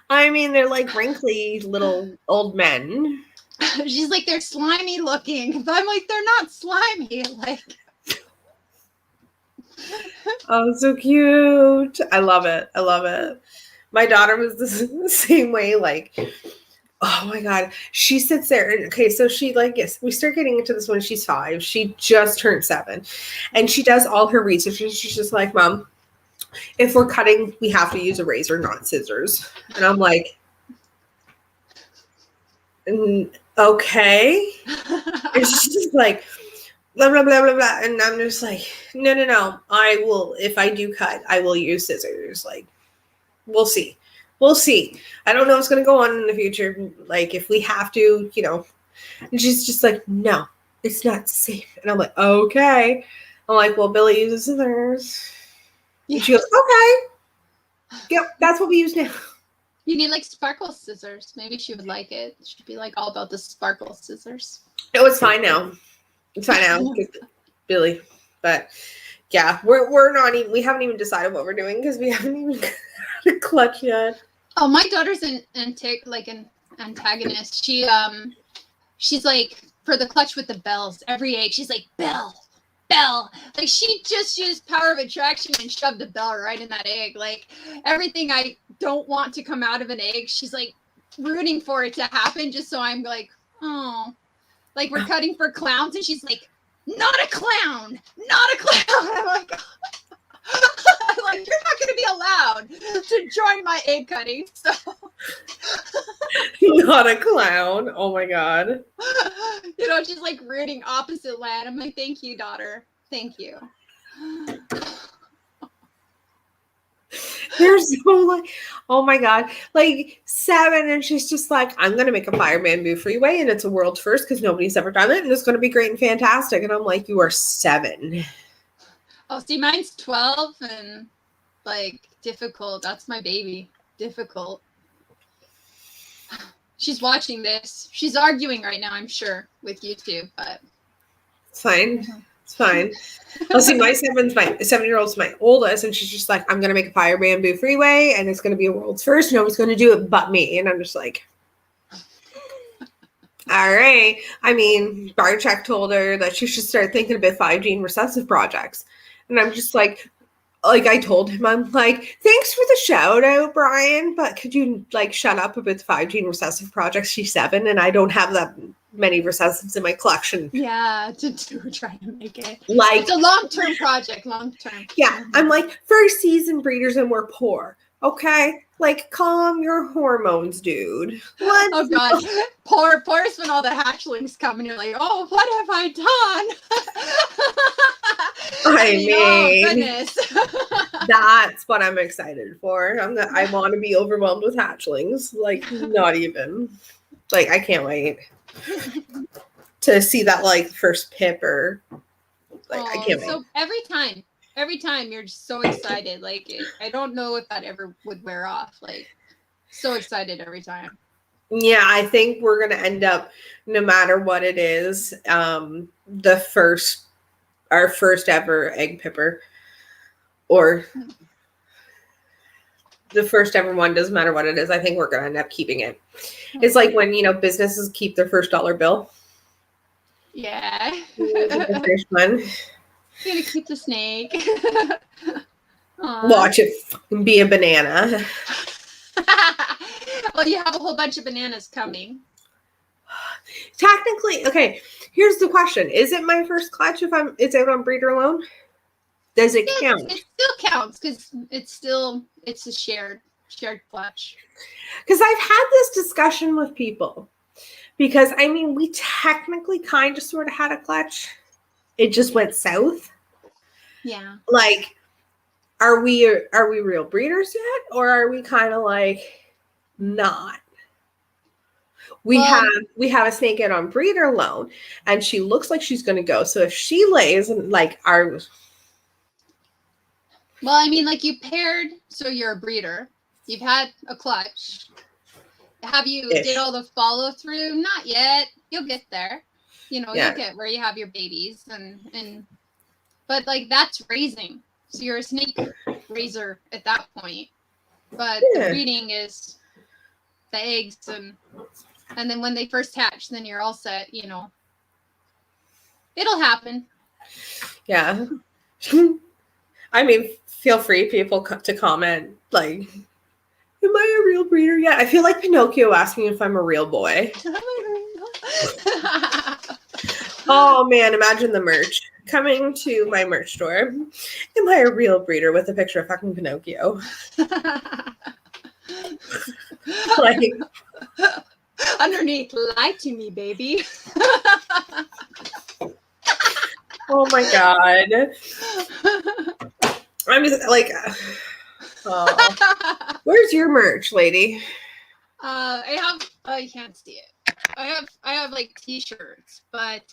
I mean, they're like wrinkly little old men. She's like, they're slimy looking. But I'm like, they're not slimy. Like, oh, so cute. I love it. I love it. My daughter was the same way. Like, oh my God. She sits there. And, okay, so she, like, yes, we start getting into this when she's 5. She just turned 7. And she does all her research. And she's just like, Mom, if we're cutting, we have to use a razor, not scissors. And I'm like, okay. And she's just like, blah, blah, blah, blah, blah. And I'm just like, no. I will, if I do cut, I will use scissors. Like, we'll see. We'll see. I don't know what's going to go on in the future. Like, if we have to, And she's just like, no, it's not safe. And I'm like, okay. I'm like, well, Billy uses scissors. And she goes, okay. Yep, that's what we use now. You need like sparkle scissors. Maybe she would like it. She'd be like all about the sparkle scissors. Oh, it's fine now. It's fine now. Billy. But yeah, we're not even, we haven't even decided what we're doing because we haven't even got a clutch yet. Oh, my daughter's an antagonist. She's like, for the clutch with the bells, every egg, she's like, bell. Like, she just used power of attraction and shoved a bell right in that egg. Like, everything I don't want to come out of an egg, she's like rooting for it to happen just so I'm like, oh. Like, we're cutting for clowns and she's like, not a clown. I'm like, you're not going to be allowed to join my egg cutting. So, not a clown. Oh my God. She's like rooting opposite land. I'm like, thank you, daughter. Thank you. They're so like, oh my God, like 7, and she's just like, I'm gonna make a fire bamboo freeway, and it's a world first because nobody's ever done it, and it's gonna be great and fantastic. And I'm like, you are 7. Oh, see, mine's 12 and like difficult. That's my baby. Difficult. She's watching this. She's arguing right now, I'm sure, with YouTube, but it's fine. It's fine. I'll see, my 7-year-old's my oldest, and she's just like, I'm gonna make a fire bamboo freeway, and it's gonna be a world's first. Nobody's gonna do it but me. And I'm just like, all right. I mean, Barcheck told her that she should start thinking about 5G and recessive projects. And I'm just like I told him, I'm like, thanks for the shout out, Brian, but could you like shut up about the 5G and recessive projects? She's 7 and I don't have that many recessives in my collection. Yeah, to try to make it. Like, it's a long-term project, long-term. Yeah, I'm like, first season breeders and we're poor. Okay? Like, calm your hormones, dude. What? Oh, God. Poor is when all the hatchlings come and you're like, oh, what have I done? Oh, goodness. That's what I'm excited for. I want to be overwhelmed with hatchlings. Like, not even. Like, I can't wait to see that, like, first pipper. Like, I can't wait. So every time you're just so excited. Like, I don't know if that ever would wear off. Like, so excited every time. Yeah, I think we're going to end up, no matter what it is, our first ever egg pipper, or the first ever one, doesn't matter what it is. I think we're going to end up keeping it. It's like when, businesses keep their first dollar bill. Yeah. The first one. You're going to keep the snake. Watch it be a banana. Well, you have a whole bunch of bananas coming. Technically, okay, here's the question. Is it my first clutch if it's out on breeder loan? Does it count? It still counts because it's a shared clutch. Because I've had this discussion with people. Because, I mean, we technically kind of sort of had a clutch. It just went south. Yeah. Like, are we real breeders yet? Or are we kind of like not? We have a snake out on breeder loan, and she looks like she's going to go. So if she lays, and like our... Well, I mean, like, you paired, so you're a breeder. You've had a clutch. Have you did all the follow through? Not yet. You'll get there. You'll get where you have your babies but like that's raising. So you're a snake raiser at that point. But the breeding is the eggs and then when they first hatch, then you're all set, It'll happen. Yeah. I mean, feel free, people, to comment, like, am I a real breeder yet? I feel like Pinocchio asking if I'm a real boy. Oh, man, imagine the merch. Coming to my merch store. Am I a real breeder with a picture of fucking Pinocchio? Like, Underneath, lie to me, baby. Oh my god. I'm just like, oh. Where's your merch, lady? I have. Oh, you can't see it. I have like t-shirts, but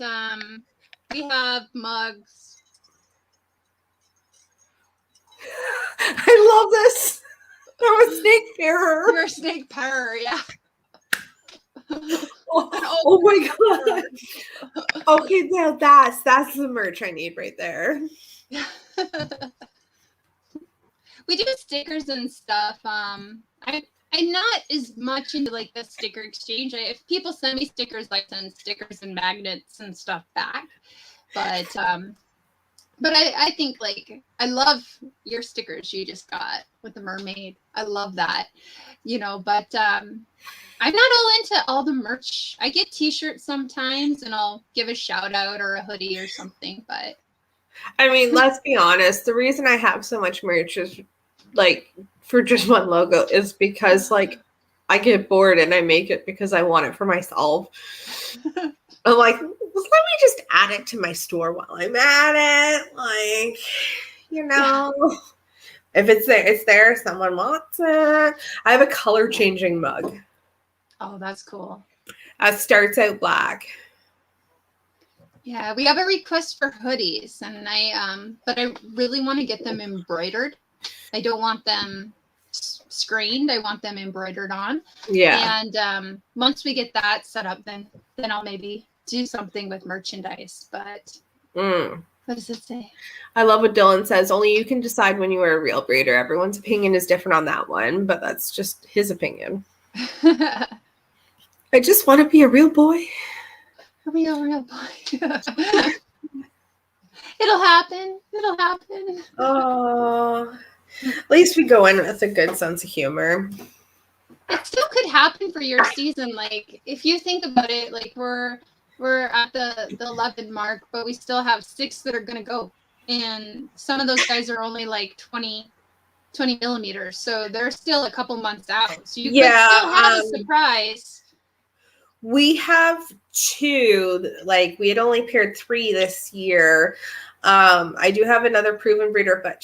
we have mugs. I love this. I'm a snake parror. You're a snake parror, yeah. Oh my god. Okay, now that's the merch I need right there. We do stickers and stuff. I'm not as much into like the sticker exchange. If people send me stickers, I send stickers and magnets and stuff back. But I think like I love your stickers you just got with the mermaid. I love that, But I'm not all into all the merch. I get t-shirts sometimes, and I'll give a shout out or a hoodie or something. But I mean, let's be honest. The reason I have so much merch is like for just one logo is because like I get bored and I make it because I want it for myself. I'm like, let me just add it to my store while I'm at it. Like, if it's there, it's there. Someone wants it. I have a color changing mug. Oh, that's cool. It starts out black. Yeah, we have a request for hoodies, and but I really want to get them embroidered. I don't want them screened. I want them embroidered on. Yeah. And once we get that set up, then I'll maybe do something with merchandise. But what does it say? I love what Dylan says. Only you can decide when you are a real breeder. Everyone's opinion is different on that one, but that's just his opinion. I just want to be a real boy. A real boy. It'll happen. Oh, at least we go in with a good sense of humor. It still could happen for your season. Like if you think about it, like we're at the 11 mark, but we still have 6 that are gonna go, and some of those guys are only like 20 millimeters, so they're still a couple months out. So you could still have a surprise. We have 2. Like we had only paired 3 this year. I do have another proven breeder, but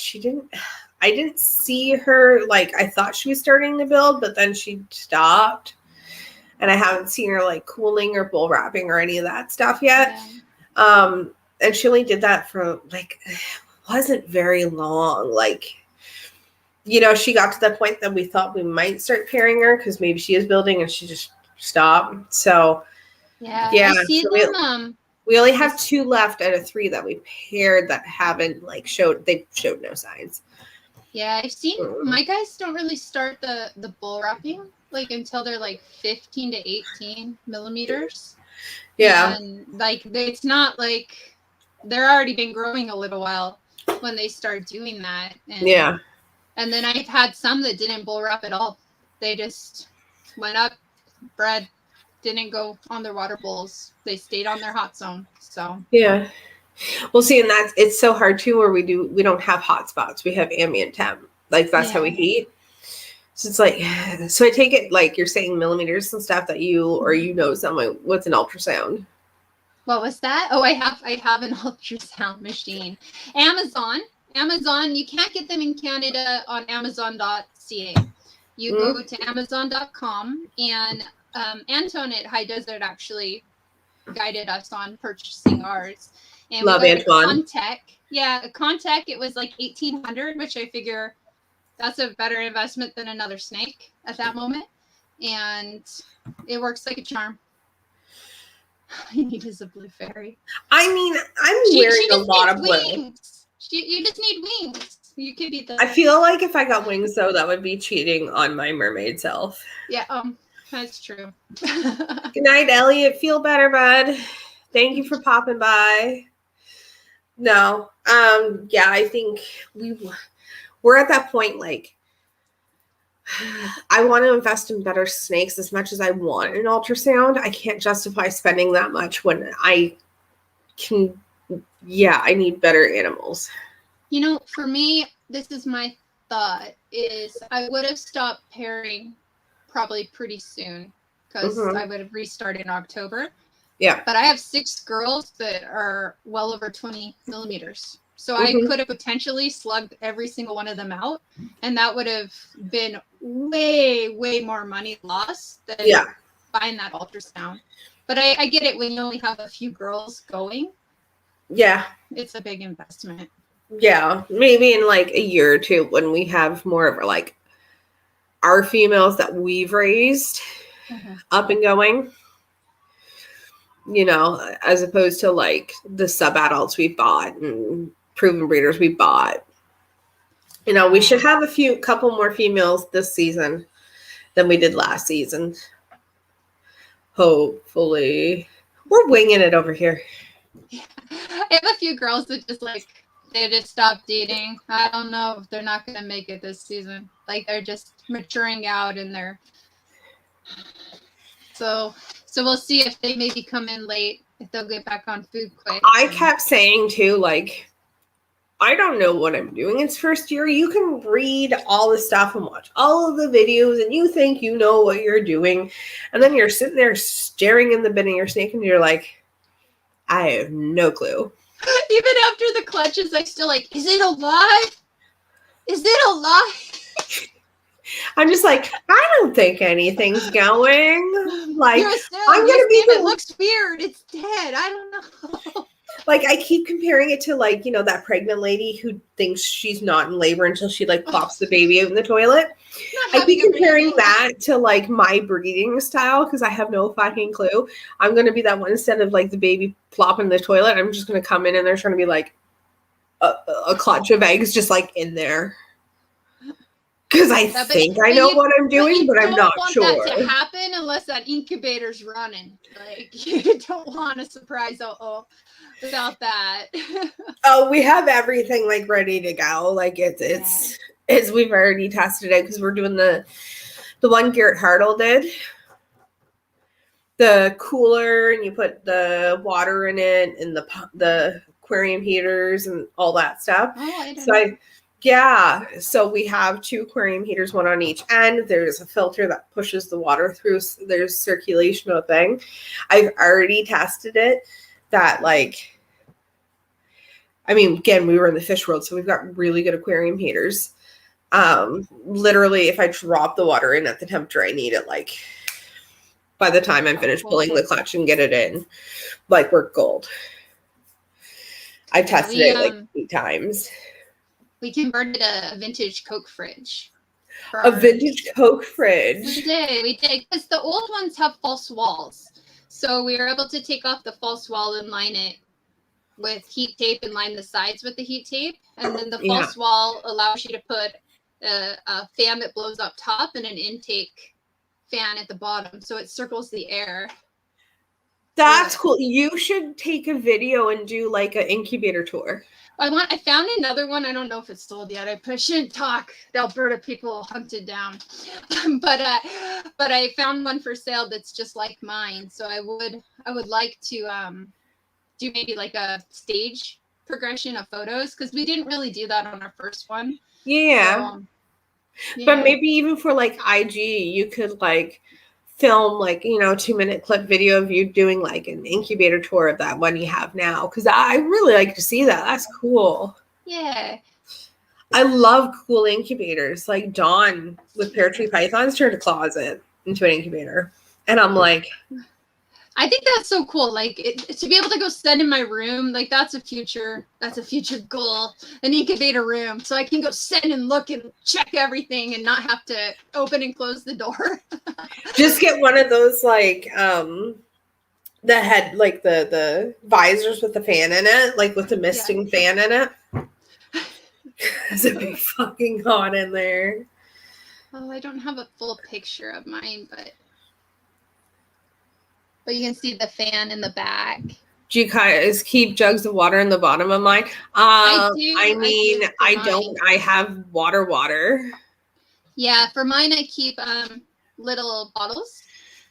I didn't see her. Like I thought she was starting to build, but then she stopped. And I haven't seen her like cooling or bull wrapping or any of that stuff yet. Yeah. And she only did that for like, wasn't very long. Like, she got to the point that we thought we might start pairing her because maybe she is building and she just stopped. So yeah. I see them. We only have 2 left out of 3 that we paired that haven't like showed no signs. Yeah, I've seen my guys don't really start the bull wrapping like until they're like 15 to 18 millimeters. Yeah. And like it's not like they're already been growing a little while when they start doing that. And, yeah. And then I've had some that didn't bull wrap at all. They just went up, bred, didn't go on their water bowls. They stayed on their hot zone. So yeah. Well, see, and it's so hard too, where we don't have hot spots. We have ambient temp. Like that's how we heat. So it's like, so I take it like you're saying millimeters and stuff that someone what's an ultrasound. What was that? Oh, I have an ultrasound machine. Amazon, you can't get them in Canada on Amazon.ca. You go to Amazon.com, and Anton at High Desert actually guided us on purchasing ours. And love Antoine. Contech, it was like $1,800, which I figure that's a better investment than another snake at that moment. And it works like a charm. I need is a blue fairy. I mean, I'm wearing a lot of blue. You just need wings. You could be I feel like if I got wings, though, that would be cheating on my mermaid self. Yeah, that's true. Good night, Elliot. Feel better, bud. Thank you for popping by. No, yeah, I think we're at that point. Like, I want to invest in better snakes as much as I want an ultrasound. I can't justify spending that much when I can. Yeah, I need better animals. For me, this is my thought: is I would have stopped pairing probably pretty soon because I would restart in October. Yeah. But I have 6 girls that are well over 20 millimeters. So I could have potentially slugged every single one of them out. And that would have been way, way more money lost than buying that ultrasound. But I get it when you only have a few girls going. Yeah. It's a big investment. Yeah. Maybe in like a year or two when we have more of like our females that we've raised up and going, you know, as opposed to like the sub-adults we bought and proven breeders we bought. You know, we should have couple more females this season than we did last season. Hopefully. We're winging it over here. Yeah. I have a few girls that just like, they just stopped dating. I don't know if they're not going to make it this season. Like they're just maturing out and they're, so we'll see if they maybe come in late, if they'll get back on food quick. I kept saying too, like, I don't know what I'm doing. It's first year. You can read all the stuff and watch all of the videos and you think you know what you're doing. And then you're sitting there staring in the bin of your snake and you're like, I have no clue. Even after the clutches, I still like, is it alive? Is it alive? I'm just like, I don't think anything's going. Like, I'm gonna be. It looks weird. It's dead. I don't know. Like, I keep comparing it to like, you know, that pregnant lady who thinks she's not in labor until she like plops the baby out in the toilet. I keep comparing that to like my breeding style because I have no fucking clue. I'm gonna be that one instead of like the baby plopping in the toilet. I'm just gonna come in and there's gonna be like a clutch of eggs just like in there. Because I think I know what I'm doing, but I'm not sure. You don't want that to happen unless that incubator's running. Like, you don't want a surprise without that. Oh, we have everything like ready to go. Like it's we've already tested it because we're doing the one Garrett Hartle did. The cooler and you put the water in it and the aquarium heaters and all that stuff. Oh, I don't know. Yeah, so we have 2 aquarium heaters, one on each end. There's a filter that pushes the water through. So there's circulation of thing. I've already tested it. That like, I mean, again, we were in the fish world, so we've got really good aquarium heaters. Literally, if I drop the water in at the temperature I need it, like by the time I'm finished pulling the clutch and get it in, like we're gold. I've tested it like 8 times. We converted a vintage Coke fridge. A vintage Coke fridge. We did, because the old ones have false walls. So we were able to take off the false wall and line it with heat tape and line the sides with the heat tape. And then the false wall allows you to put a fan that blows up top and an intake fan at the bottom. So it circles the air. That's cool. You should take a video and do like an incubator tour. I found another one. I don't know if it's sold yet. I shouldn't talk. The Alberta people hunted down, but I found one for sale that's just like mine. So I would like to do maybe like a stage progression of photos because we didn't really do that on our first one. Yeah. So, but maybe even for like IG, you could like film like, you know, 2-minute clip video of you doing like an incubator tour of that one you have now because I really like to see that. That's cool. Yeah, I love cool incubators. Like Dawn with Pear Tree Pythons turned a closet into an incubator, and I'm like, I think that's so cool. Like to be able to go sit in my room, like that's a future goal, an incubator room. So I can go sit and look and check everything and not have to open and close the door. Just get one of those like the head, like the visors with the fan in it, like with the misting fan in it. It's a big fucking hot in there. Oh, I don't have a full picture of mine, but you can see the fan in the back. Do you guys keep jugs of water in the bottom of mine? I don't. I have water. Yeah, for mine, I keep little bottles.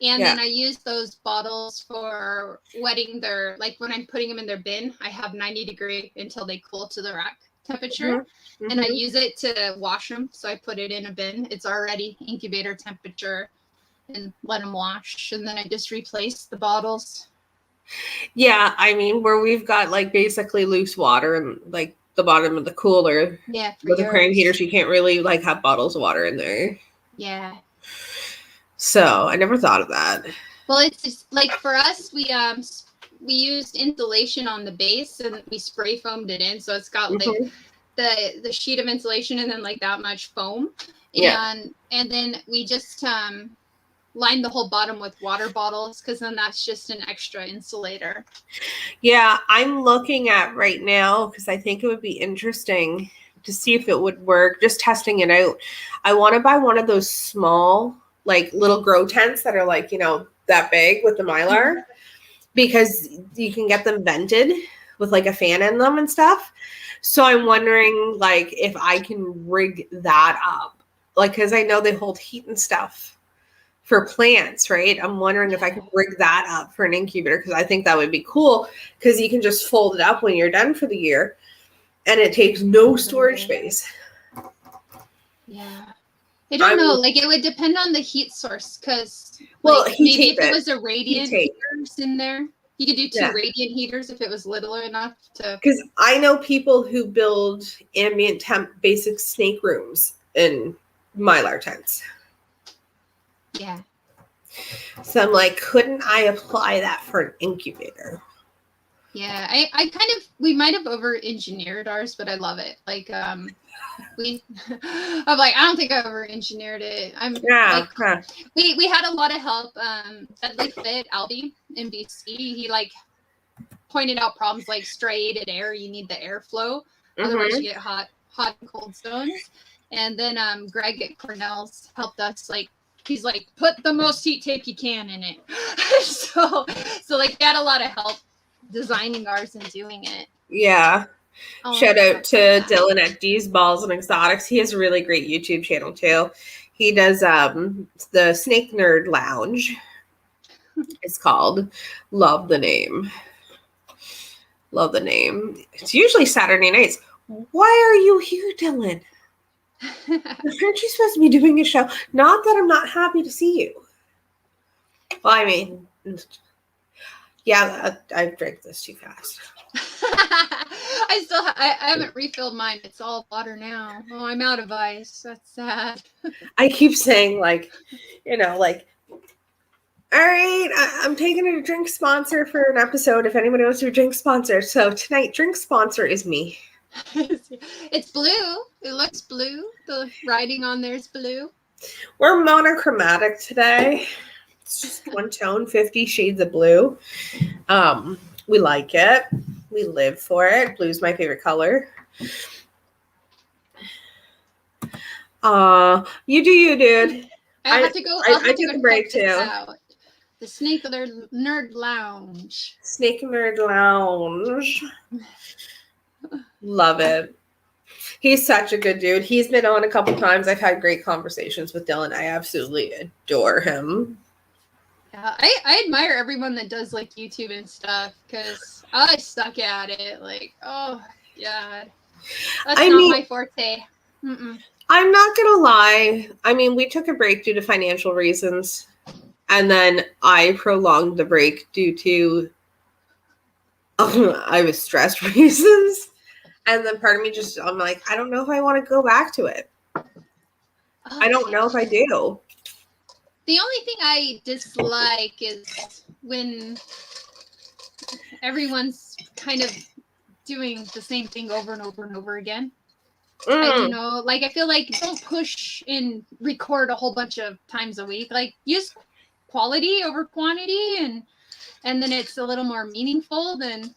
And then I use those bottles for wetting their, like when I'm putting them in their bin, I have 90 degree until they cool to the rack temperature. Mm-hmm. And I use it to wash them. So I put it in a bin. It's already incubator temperature. and let them wash. And then I just replace the bottles. Yeah, I mean, where we've got like basically loose water and like the bottom of the cooler. Yeah, with the aquarium heaters, you can't really like have bottles of water in there. Yeah. So I never thought of that. Well, it's just, like for us, we used insulation on the base and we spray foamed it in, so it's got like the sheet of insulation and then like that much foam. And then we just lined the whole bottom with water bottles, because then that's just an extra insulator. Yeah, I'm looking at right now because I think it would be interesting to see if it would work, just testing it out. I want to buy one of those small like little grow tents that are like, you know, that big with the mylar, because you can get them vented with like a fan in them and stuff. So I'm wondering like if I can rig that up, like, because I know they hold heat and stuff for plants, right? I'm wondering if I can rig that up for an incubator, because I think that would be cool, because you can just fold it up when you're done for the year and it takes no storage space. Yeah. I don't know. Like, it would depend on the heat source, because like, maybe if it was a radiant heaters in there, you could do 2 radiant heaters if it was littler enough to. Because I know people who build ambient temp basic snake rooms in mylar tents. Yeah. So I'm like, couldn't I apply that for an incubator? Yeah, we might have over-engineered ours, but I love it. Like, I'm like, I don't think I over-engineered it. We had a lot of help. At like Fit Albie in BC, he like pointed out problems like striated air. You need the airflow, otherwise you get hot and cold zones. And then Greg at Cornell's helped us. Like, he's like, put the most heat tape you can in it. so like, he had a lot of help designing ours and doing it. Yeah. Shout out to Dylan at D's Balls and Exotics. He has a really great YouTube channel too. He does the Snake Nerd Lounge. It's called. Love the name. It's usually Saturday nights. Why are you here, Dylan? Aren't you supposed to be doing a show? Not that I'm not happy to see you. Well, I mean, yeah, I've drank this too fast. I haven't refilled mine. It's all water now. Oh, I'm out of ice. That's sad. I keep saying, like, you know, like, all right, I'm taking a drink sponsor for an episode if anybody wants to be a drink sponsor. So tonight, drink sponsor is me. It's blue. It looks blue. The writing on there is blue. We're monochromatic today. It's just one tone, 50 shades of blue. We like it. We live for it. Blue's my favorite color. You do you, dude. I have to go. I took a break too. The Snake Nerd Lounge. Snake Nerd Lounge. Love it. He's such a good dude. He's been on a couple times. I've had great conversations with Dylan. I absolutely adore him. Yeah, I admire everyone that does like YouTube and stuff, because I suck at it. Like, oh God, that's not my forte. I'm not gonna lie. I mean, we took a break due to financial reasons, and then I prolonged the break due to I was stressed reasons. And then part of me just, I'm like, I don't know if I want to go back to it. I don't know if I do. The only thing I dislike is when everyone's kind of doing the same thing over and over and over again. I don't know. Like, I feel like don't push and record a whole bunch of times a week. Like, use quality over quantity, and then it's a little more meaningful than.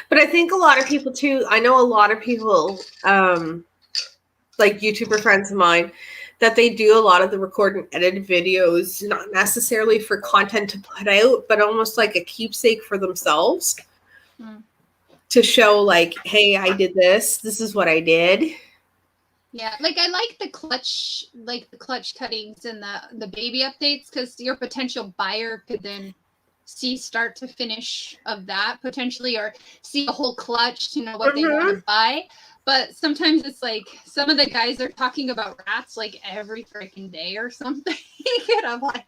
But I think a lot of people too, I know a lot of people, like YouTuber friends of mine, that they do a lot of the record and edit videos, not necessarily for content to put out, but almost like a keepsake for themselves to show like, hey, I did this. This is what I did. Yeah, like I like the clutch cuttings and the baby updates, because your potential buyer could then see start to finish of that potentially, or see a whole clutch to know what they want to buy. But sometimes it's like some of the guys are talking about rats like every freaking day or something. And I'm like,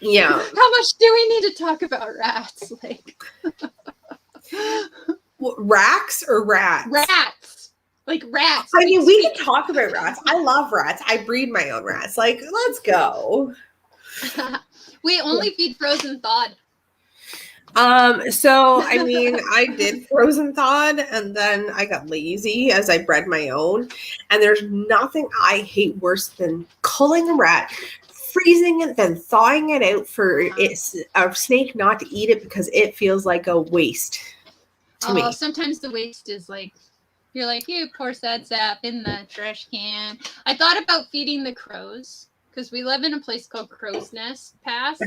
Yeah. How much do we need to talk about rats? Like racks or rats? Rats. Like rats. I mean, we can talk about rats. I love rats. I breed my own rats. Like, let's go. We only feed frozen thawed. So I mean, I did frozen thawed, and then I got lazy as I bred my own. And there's nothing I hate worse than culling a rat, freezing it, then thawing it out for a snake not to eat it because it feels like a waste to me. Sometimes the waste is like, you're like, you pour sad sap in the trash can. I thought about feeding the crows because we live in a place called Crow's Nest Pass.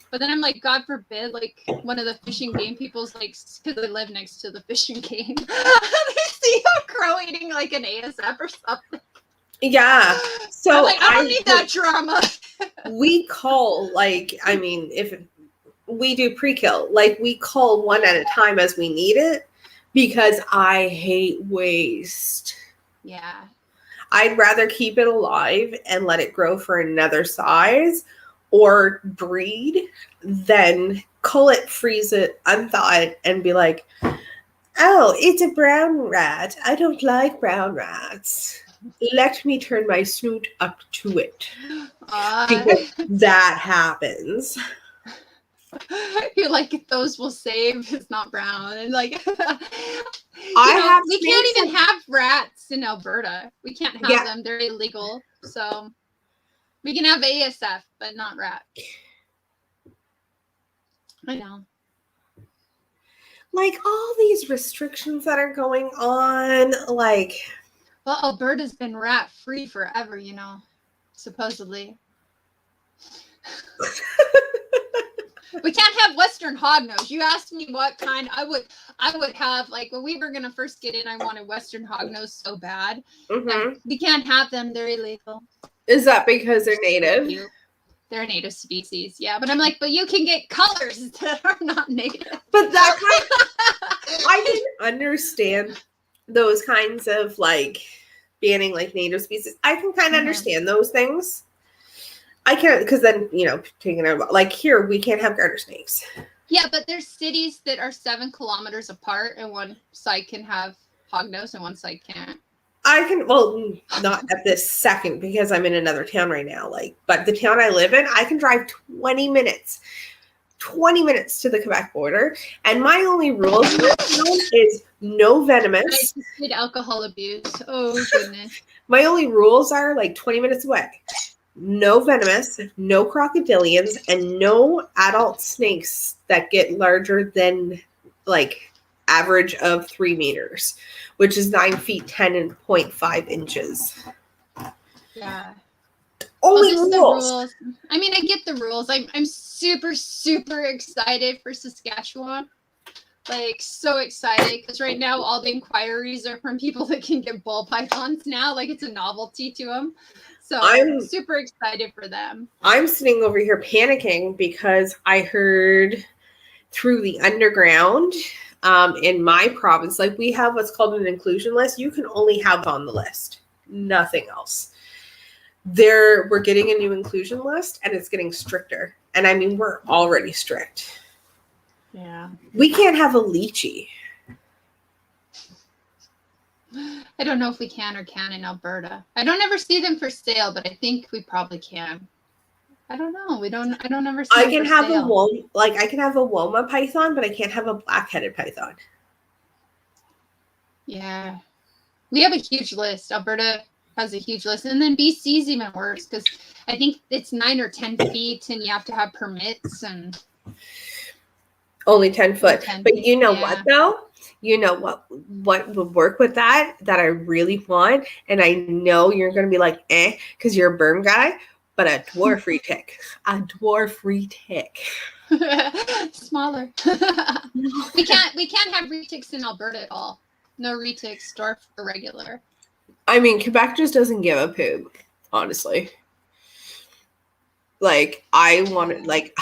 But then I'm like, God forbid, like one of the fish and game people's like, because I live next to the fish and game, they see a crow eating like an ASF or something. Yeah. So I'm like, I don't need that drama. We cull, like, I mean, if we do pre-kill, like we cull one at a time as we need it because I hate waste. Yeah. I'd rather keep it alive and let it grow for another size or breed than cull it, freeze it, unthaw it, and be like, oh, it's a brown rat. I don't like brown rats. Let me turn my snoot up to it. Because that happens. You're like, those will save. It's not brown. And like, we can't even have rats in Alberta. We can't have them. They're illegal. So we can have ASF, but not rat. I know. Like all these restrictions that are going on, like. Well, Alberta's been rat free forever, you know, supposedly. We can't have Western hognose. You asked me what kind I would have. Like when we were gonna first get in, I wanted Western hognose so bad. Mm-hmm. We can't have them. They're illegal. Is that because they're native? They're a native species, yeah. But I'm like, but you can get colors that are not native. But that kind I didn't understand those kinds of like banning like native species. I can kind of understand those things. I can't, because then, you know, taking out, like here, we can't have garter snakes. Yeah, but there's cities that are 7 kilometers apart and one side can have hognose and one side can't. I can, well, not at this second because I'm in another town right now. Like, but the town I live in, I can drive 20 minutes to the Quebec border. And my only rule is no venomous. I did alcohol abuse. Oh, goodness. My only rules are like 20 minutes away. No venomous, no crocodilians, and no adult snakes that get larger than like average of 3 meters, which is 9 feet 10 and 0.5 inches. Yeah. Only rules. I mean, I get the rules. I'm super, super excited for Saskatchewan. Like, so excited because right now all the inquiries are from people that can get ball pythons now. Like, it's a novelty to them. So I'm super excited for them. I'm sitting over here panicking because I heard through the underground in my province, like we have what's called an inclusion list. You can only have on the list, nothing else. We're getting a new inclusion list and it's getting stricter. And I mean, we're already strict. Yeah. We can't have a lychee. I don't know if we can or can't in Alberta. I don't ever see them for sale, but I think we probably can. I don't know. I don't ever see I them can for have sale. I can have a Woma python, but I can't have a black-headed python. Yeah. We have a huge list. Alberta has a huge list. And then BC's even worse because I think it's 9 or 10 feet and you have to have permits and only 10 foot. 10 but feet, you know what though? You know what would work with that I really want, and I know you're going to be like, because you're a berm guy, but a dwarf retic. A dwarf retic. Smaller. We can't have retics in Alberta at all. No retics, dwarf or regular. I mean, Quebec just doesn't give a poop, honestly. Like, I wanted, like,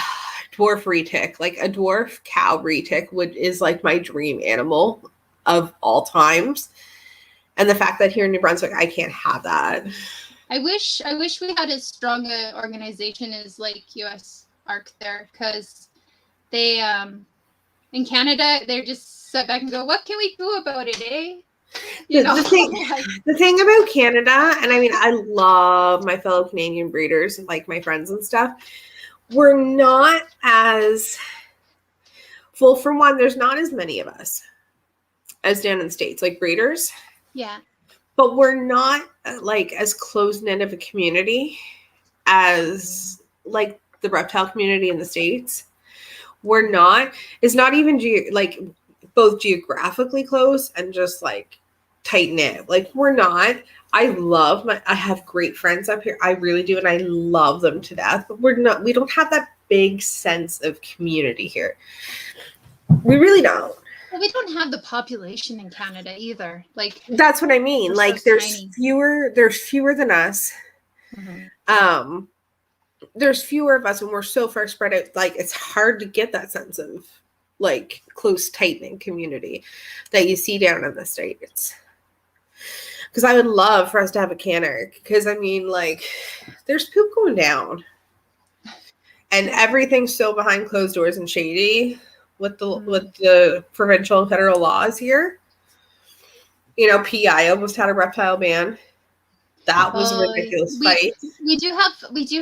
dwarf retic, like a dwarf cow retic is like my dream animal of all times. And the fact that here in New Brunswick, I can't have that. I wish we had as strong an organization as like US ARC there, because they in Canada they're just sit back and go, what can we do about it, eh? The thing about Canada, and I mean, I love my fellow Canadian breeders and like my friends and stuff. We're not as full. For one, there's not as many of us as down in the States, like breeders. Yeah. But we're not like as close-knit of a community as like the reptile community in the States. We're not. It's not even like both geographically close and just like tight knit. Like we're not. I have great friends up here. I really do, and I love them to death. But we don't have that big sense of community here. We really don't. Well, we don't have the population in Canada either. Like that's what I mean. Like so there's tiny. There's fewer than us. Mm-hmm. There's fewer of us, and we're so far spread out. Like it's hard to get that sense of like close, tight-knit community that you see down in the States. Because I would love for us to have a canner. Because I mean, like, there's poop going down, and everything's so behind closed doors and shady with the provincial and federal laws here. You know, PI almost had a reptile ban. That was a ridiculous fight. We do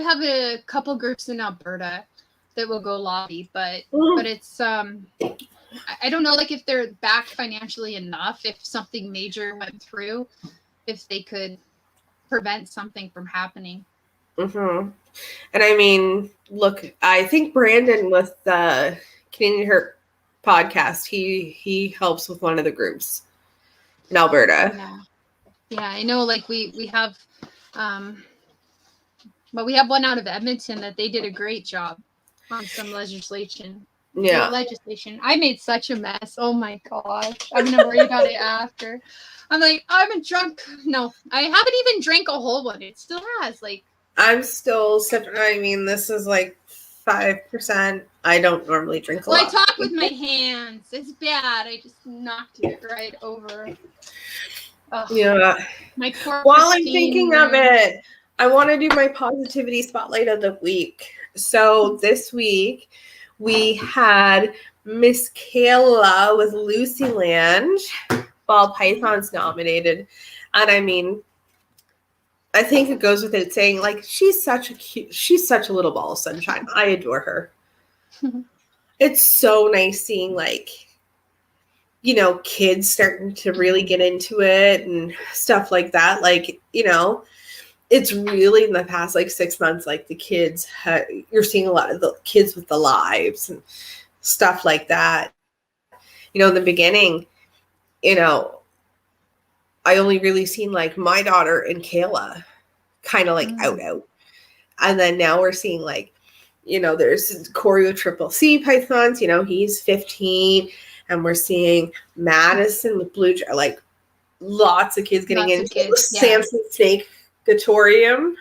have a couple groups in Alberta that will go lobby, but it's I don't know, like if they're backed financially enough, if something major went through, if they could prevent something from happening. Mm-hmm. And I mean, look, I think Brandon with the Canadian Herp podcast, he helps with one of the groups in Alberta. Yeah, I know. Like we have, but we have one out of Edmonton that they did a great job on some legislation. Yeah, legislation. I made such a mess. Oh my gosh, I'm gonna worry about it after. I'm like, I'm a drunk. No, I haven't even drank a whole one. It still has like. I'm still sipping. I mean, this is like 5%. I don't normally drink a lot. I talk with my hands. It's bad. I just knocked it right over. Ugh. Yeah. My poor While I'm thinking of it, I want to do my positivity spotlight of the week. So this week we had Miss Kayla with Lucyland Ball Pythons nominated. And I mean, I think it goes without saying, like, she's such a little ball of sunshine. I adore her. It's so nice seeing, like, you know, kids starting to really get into it and stuff like that. Like, you know, it's really in the past, like 6 months, like the kids, you're seeing a lot of the kids with the lives and stuff like that. You know, in the beginning, you know, I only really seen like my daughter and Kayla kind of like out. And then now we're seeing like, you know, there's Choreo Triple C Pythons, you know, he's 15. And we're seeing Madison with Blue, like lots of kids getting into the Samson Snake Gatorium.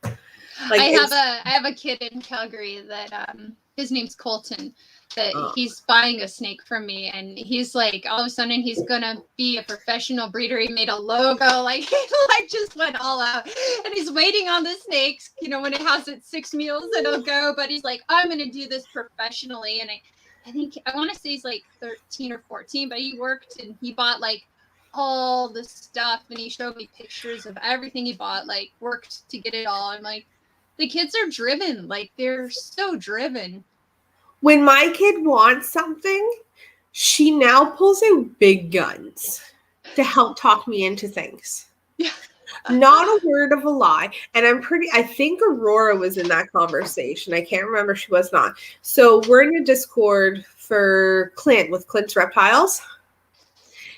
Like I have a kid in Calgary that his name's Colton, that he's buying a snake from me, and he's like, all of a sudden he's gonna be a professional breeder. He made a logo, like he like just went all out, and he's waiting on the snakes, you know, when it has its 6 meals it'll go, but he's like, I'm gonna do this professionally. And I think I want to say he's like 13 or 14, but he worked and he bought like all the stuff, and he showed me pictures of everything he bought, like worked to get it all. I'm like, the kids are driven, like they're so driven. When my kid wants something, she now pulls out big guns to help talk me into things. Yeah. Not a word of a lie. And I think Aurora was in that conversation. I can't remember. She was not. So we're in a Discord for Clint with Clint's Reptiles.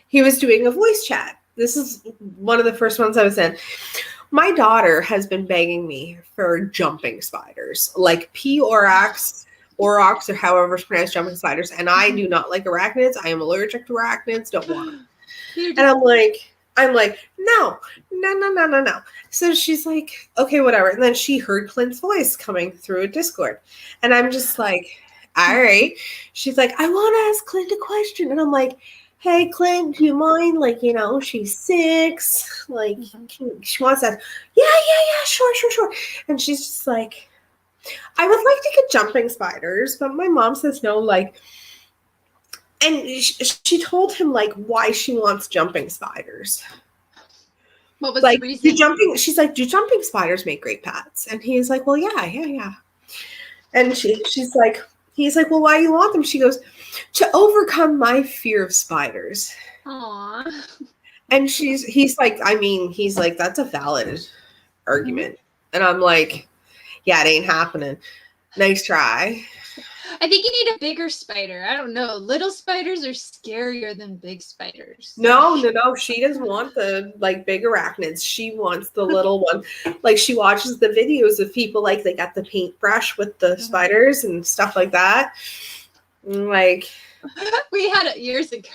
He was doing a voice chat. This is one of the first ones I was in. My daughter has been begging me for jumping spiders, like P-Aurochs, or however it's pronounced, jumping spiders. And I do not like arachnids. I am allergic to arachnids. Don't want them. And I'm like, no. So she's like, okay, whatever. And then she heard Clint's voice coming through a Discord. And I'm just like, all right. She's like, I want to ask Clint a question. And I'm like, hey, Clint, do you mind? Like, she's 6. Like, she wants that. Yeah, sure. And she's just like, I would like to get jumping spiders, but my mom says no, like, and she told him, like, why she wants jumping spiders. What was like, the reason? She's like, do jumping spiders make great pets? And he's like, well, yeah. And he's like, well, why do you want them? She goes, to overcome my fear of spiders. Aww. And he's like, that's a valid argument. And I'm like, yeah, it ain't happening. Nice try. I think you need a bigger spider. I don't know. Little spiders are scarier than big spiders. No. She doesn't want the big arachnids. She wants the little one. Like, she watches the videos of people, like, they got the paintbrush with the spiders and stuff like that. Like, we had years and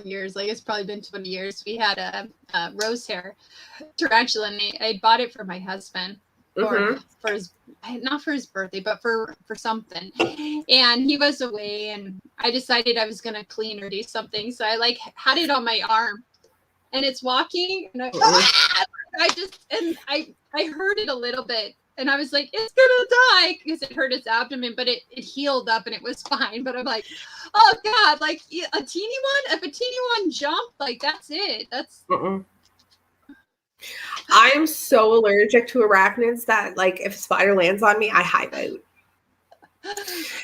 years, like it's probably been 20 years. We had a rose hair tarantula, and I bought it for my husband for his, not for his birthday, but for something. And he was away, and I decided I was gonna clean or do something, so I had it on my arm, and it's walking, and I heard it a little bit. And I was like, it's gonna die, because it hurt its abdomen, but it healed up and it was fine. But I'm like, oh God, like a teeny one jumped, like that's it. That's. I am so allergic to arachnids that, like, if a spider lands on me, I hive out.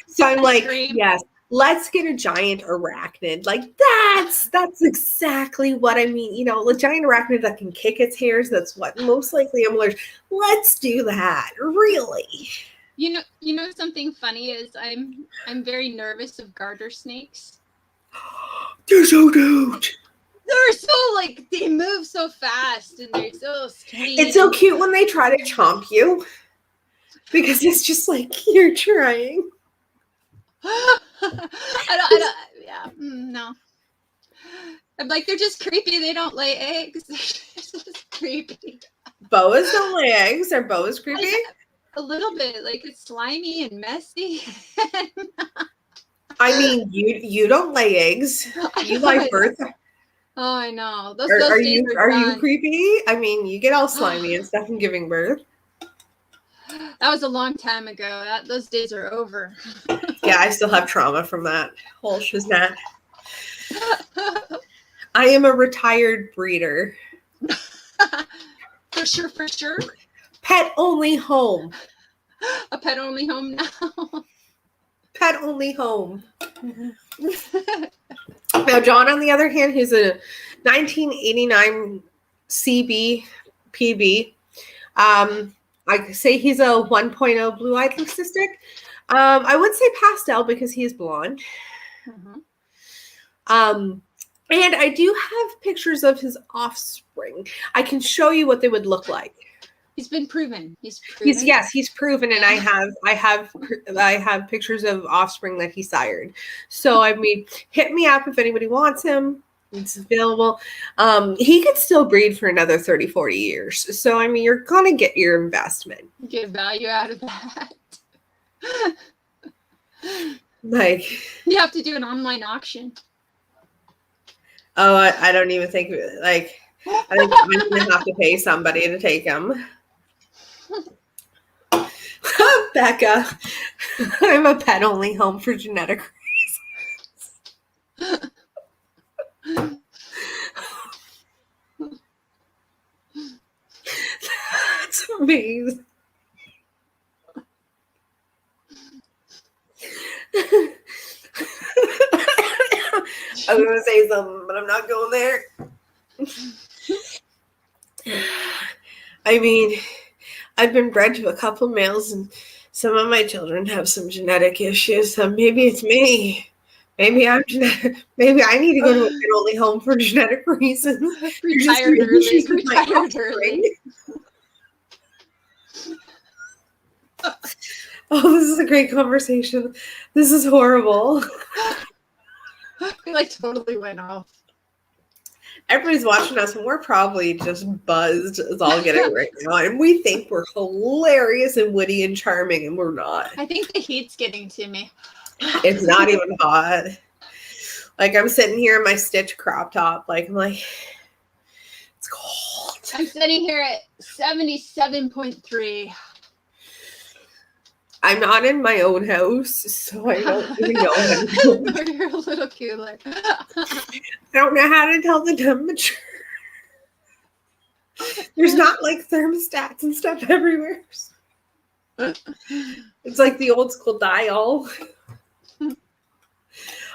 So I'm like, yes, let's get a giant arachnid. Like, that's exactly what I mean. A giant arachnid that can kick its hairs. That's what most likely I'm allergic. Let's do that. Really. You know something funny is I'm very nervous of garter snakes. They're so cute. They're so, like, they move so fast and they're so skinny. It's so cute when they try to chomp you, because it's just like, you're trying. No. I'm like, they're just creepy. They don't lay eggs. They're just creepy. Boas don't lay eggs. Are boas creepy? A little bit. Like, it's slimy and messy. I mean, you don't lay eggs. You like birth. Oh, I know. Are you creepy? I mean, you get all slimy and stuff from giving birth. That was a long time ago. Those days are over. Yeah, I still have trauma from that whole shiznat. I am a retired breeder. For sure. Pet only home. A pet only home now. Pet only home. Now, John, on the other hand, he's a 1989 CB PB. I say he's a 1.0 blue-eyed leucistic. I would say pastel because he is blonde. And I do have pictures of his offspring. I can show you what they would look like. He's been proven. He's proven, and I have pictures of offspring that he sired. So I mean, hit me up if anybody wants him. It's available. He could still breed for another 30, 40 years. So I mean, you're gonna get your investment. Get value out of that. Like, you have to do an online auction. Oh, I don't even think, like, I think I'm gonna have to pay somebody to take him. Becca, I'm a pet only home for genetic reasons. That's amazing. I was going to say something, but I'm not going there. I mean, I've been bred to a couple males, and some of my children have some genetic issues. So maybe it's me. Maybe I'm genetic. Maybe I need to go to a pet only home for genetic reasons. Retired early. Oh, this is a great conversation. This is horrible. We like totally went off. Everybody's watching us, and we're probably just buzzed as all getting right now. And we think we're hilarious and witty and charming, and we're not. I think the heat's getting to me. It's not even hot. Like, I'm sitting here in my Stitch crop top. Like, I'm like, it's cold. I'm sitting here at 77.3. I'm not in my own house, so I don't even know how to do it. You're a little cooler. I don't know how to tell the temperature. There's not like thermostats and stuff everywhere. It's like the old school dial.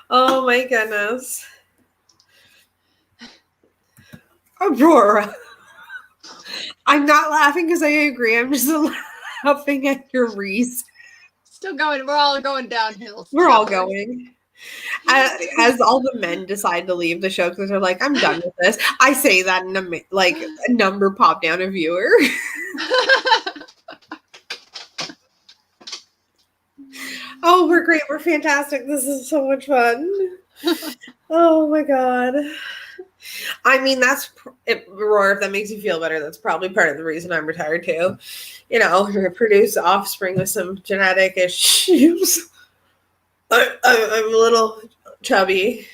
Oh my goodness. Aurora. I'm not laughing because I agree. I'm just laughing at your reason. Still going. We're all going downhill. We're all going. As all the men decide to leave the show because they're like, I'm done with this. I say that and a number pop down a viewer. Oh, we're great. We're fantastic. This is so much fun. Oh my God. I mean, Aurora, if that makes you feel better, that's probably part of the reason I'm retired too. You know, to produce offspring with some genetic issues. I'm a little chubby,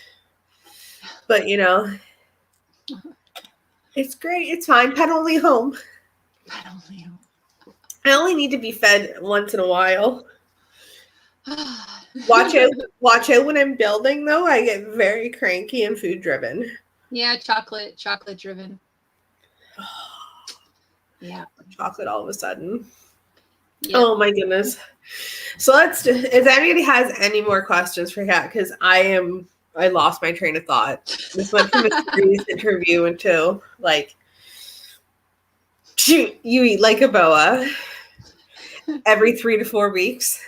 but you know, it's great. It's fine. Pet only home. Pet only home. I only need to be fed once in a while. Watch out when I'm building though. I get very cranky and food driven. Yeah, chocolate driven. Yeah. Chocolate all of a sudden. Yep. Oh my goodness. So if anybody has any more questions for Kat, because I lost my train of thought. This went from a serious interview into like, shoot, you eat like a boa every 3 to 4 weeks.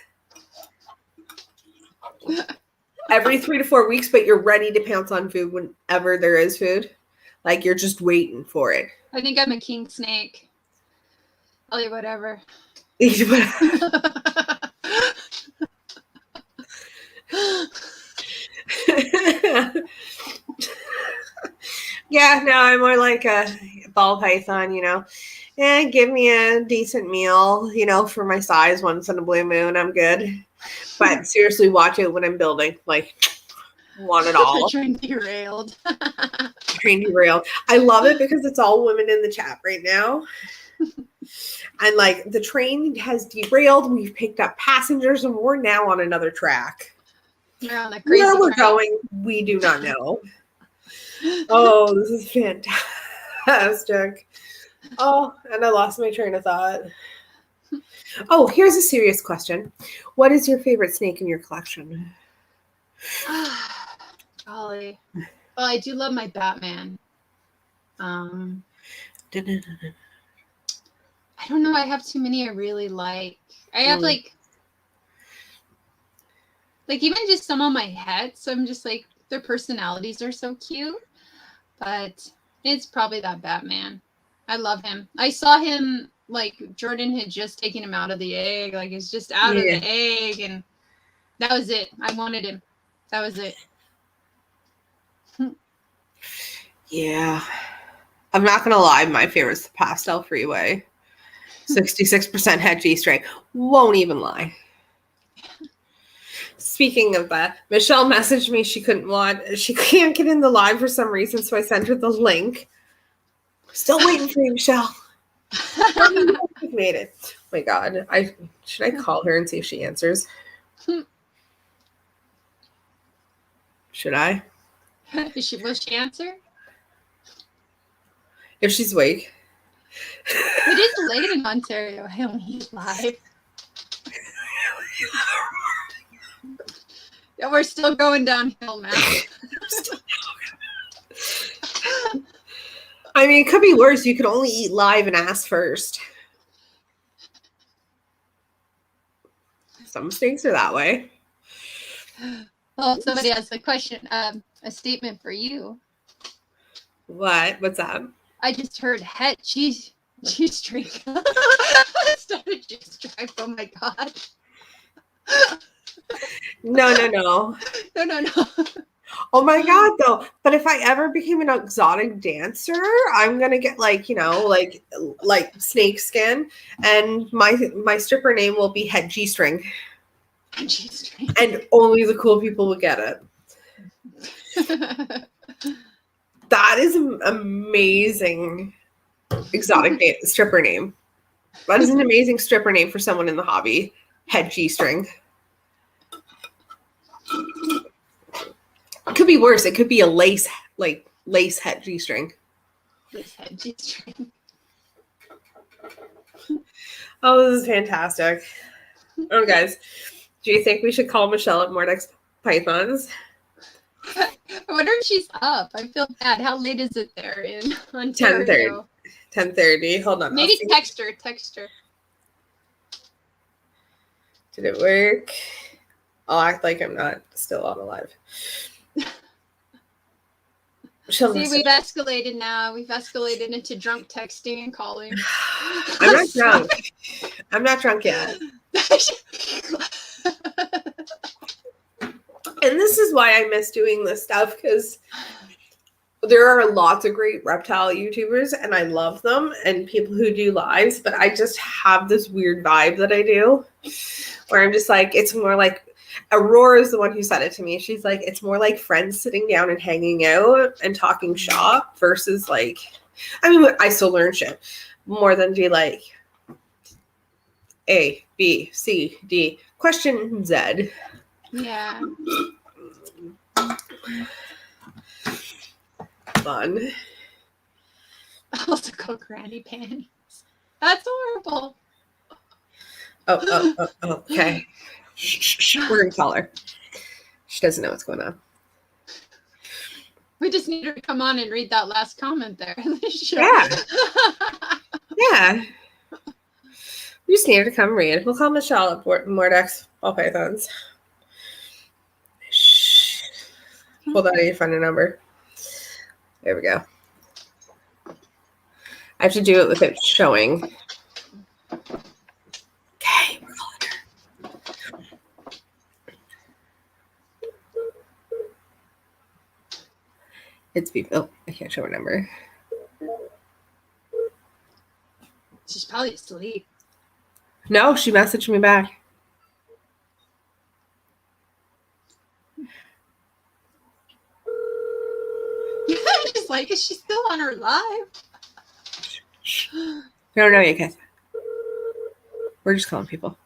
Every 3 to 4 weeks, but you're ready to pounce on food whenever there is food. Like you're just waiting for it. I think I'm a king snake. I'll eat whatever. Yeah, no, I'm more like a ball python, you know. Yeah, give me a decent meal, you know, for my size once in a blue moon. I'm good. But seriously, watch it when I'm building. Like, want it all. Train derailed. Train derailed. I love it because it's all women in the chat right now. And like the train has derailed. We've picked up passengers and we're now on another track. We're on a crazy Where we're train. going, we do not know. Oh, this is fantastic. Oh, and I lost my train of thought. Oh, here's a serious question. What is your favorite snake in your collection? Golly. Well, I do love my Batman. I don't know. I have too many I really like. I have like even just some on my head. So I'm just like, their personalities are so cute. But it's probably that Batman. I love him. I saw him, like, Jordan had just taken him out of the egg. Like, he's just out of the egg. And that was it. I wanted him. That was it. Yeah. I'm not going to lie. My favorite's the Pastel Freeway. 66% head G-string. Won't even lie. Speaking of that, Michelle messaged me she can't get in the live for some reason, so I sent her the link. Still waiting for you, Michelle. We've made it. Oh my God. Should I call her and see if she answers? Should I? Will she answer? If she's awake. It is late in Ontario. I don't eat live. Yeah, we're still going downhill now. I mean, it could be worse. You could only eat live and ask first. Some mistakes are that way. Well, somebody has a question, a statement for you. What? What's that? I just heard het G-string. I started G-string. Oh my God. No. No. Oh my God, though. But if I ever became an exotic dancer, I'm gonna get like snake skin, and my stripper name will be Het G-string. G-string. And only the cool people will get it. That is an amazing exotic stripper name. That is an amazing stripper name for someone in the hobby. Head G-string. It could be worse. It could be a lace head G-string. Lace head G-string. Oh, this is fantastic. Oh, guys, do you think we should call Michelle at Mordex Pythons? I wonder if she's up. I feel bad. How late is it there in Ontario? 10:30. Hold on. Maybe text her. Did it work? I'll act like I'm not still on alive. See, we've escalated now. We've escalated into drunk texting and calling. I'm not drunk. I'm not drunk yet. And this is why I miss doing this stuff, because there are lots of great reptile YouTubers and I love them and people who do lives, but I just have this weird vibe that I do where I'm just like, it's more like, Aurora is the one who said it to me. She's like, it's more like friends sitting down and hanging out and talking shop versus like, I mean, I still learn shit more than do like A, B, C, D, question Z. Yeah. Fun. Also called granny panties. That's horrible. Oh, okay. Shh. We're gonna call her. She doesn't know what's going on. We just need her to come on and read that last comment there. Yeah. Yeah. We just need her to come read. We'll call Michelle at Mordex Ball Pythons. Shh. Hold on, I need to find a number. There we go. I have to do it with it showing. Okay, we're calling her. It's people. Oh, I can't show her number. She's probably asleep. No, she messaged me back. She's like, is she still on her live? We don't know yet, guys. We're just calling people.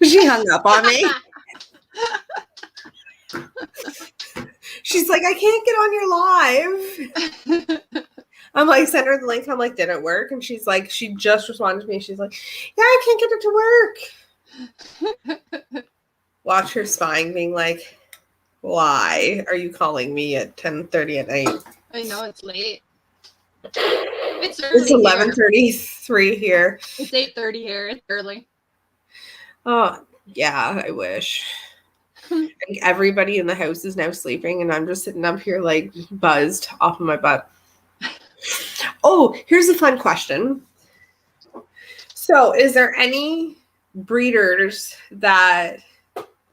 She hung up on me. She's like, I can't get on your live. I'm like, send her the link. I'm like, did it work? And she's like, she just responded to me. She's like, yeah, I can't get it to work. Watch her spying, being like, why are you calling me at 10:30 at night? I know it's late. It's early. It's 11:33 here. It's 8:30 here. It's early. Oh, yeah, I wish. Like everybody in the house is now sleeping, and I'm just sitting up here like buzzed off of my butt. Oh, here's a fun question. So, is there any breeders that,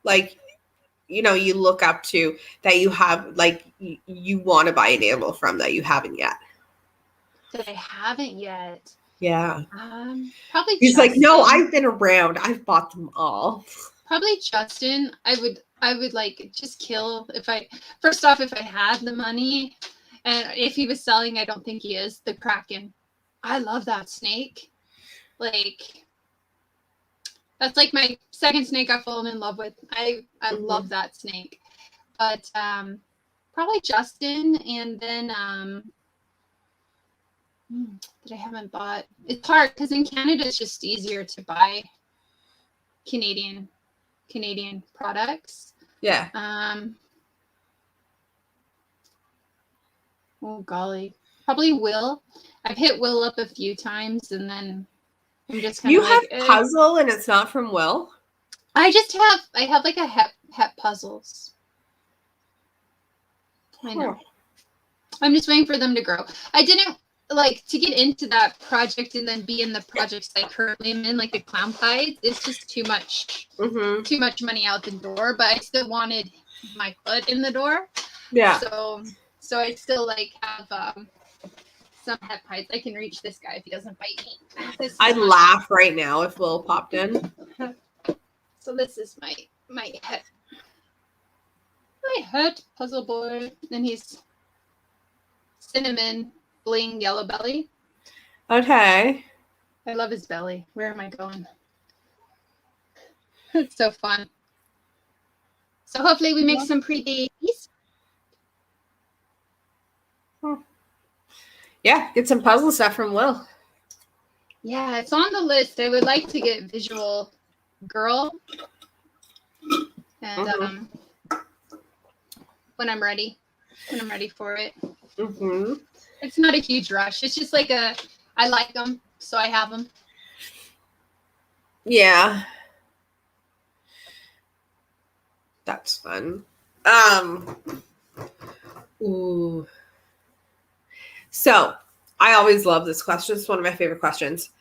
like, you know, you look up to that you have, like, you want to buy an animal from that you haven't yet? That I haven't yet. Yeah. Probably. He's Justin. like, no, I've been around. I've bought them all. Probably Justin. I would like just kill if I had the money, and if he was selling, I don't think he is. The Kraken. I love that snake. Like, that's like my second snake I've fallen in love with. I love that snake. But probably Justin, and then that I haven't bought. It's hard because in Canada it's just easier to buy Canadian products. Yeah. Oh golly, probably Will. I've hit Will up a few times, and then I'm just kind of like, puzzle, and it's not from Will. I have like a hep puzzles. I know. I'm just waiting for them to grow. I didn't like to get into that project and then be in the projects I currently am in, like the clown pies. It's just too much money out the door, but I still wanted my foot in the door. Yeah. So I still like have some het bites. I can reach this guy if he doesn't bite me. I'd laugh right now if Will popped in. So this is my het puzzle boy. And he's cinnamon bling yellow belly. Okay. I love his belly. Where am I going? It's so fun. So hopefully we make some pretty babies. Yeah, get some puzzle stuff from Will. Yeah, it's on the list. I would like to get visual girl. And when I'm ready for it. Mm-hmm. It's not a huge rush. It's just like I like them, so I have them. Yeah. That's fun. Ooh. So I always love this question. It's one of my favorite questions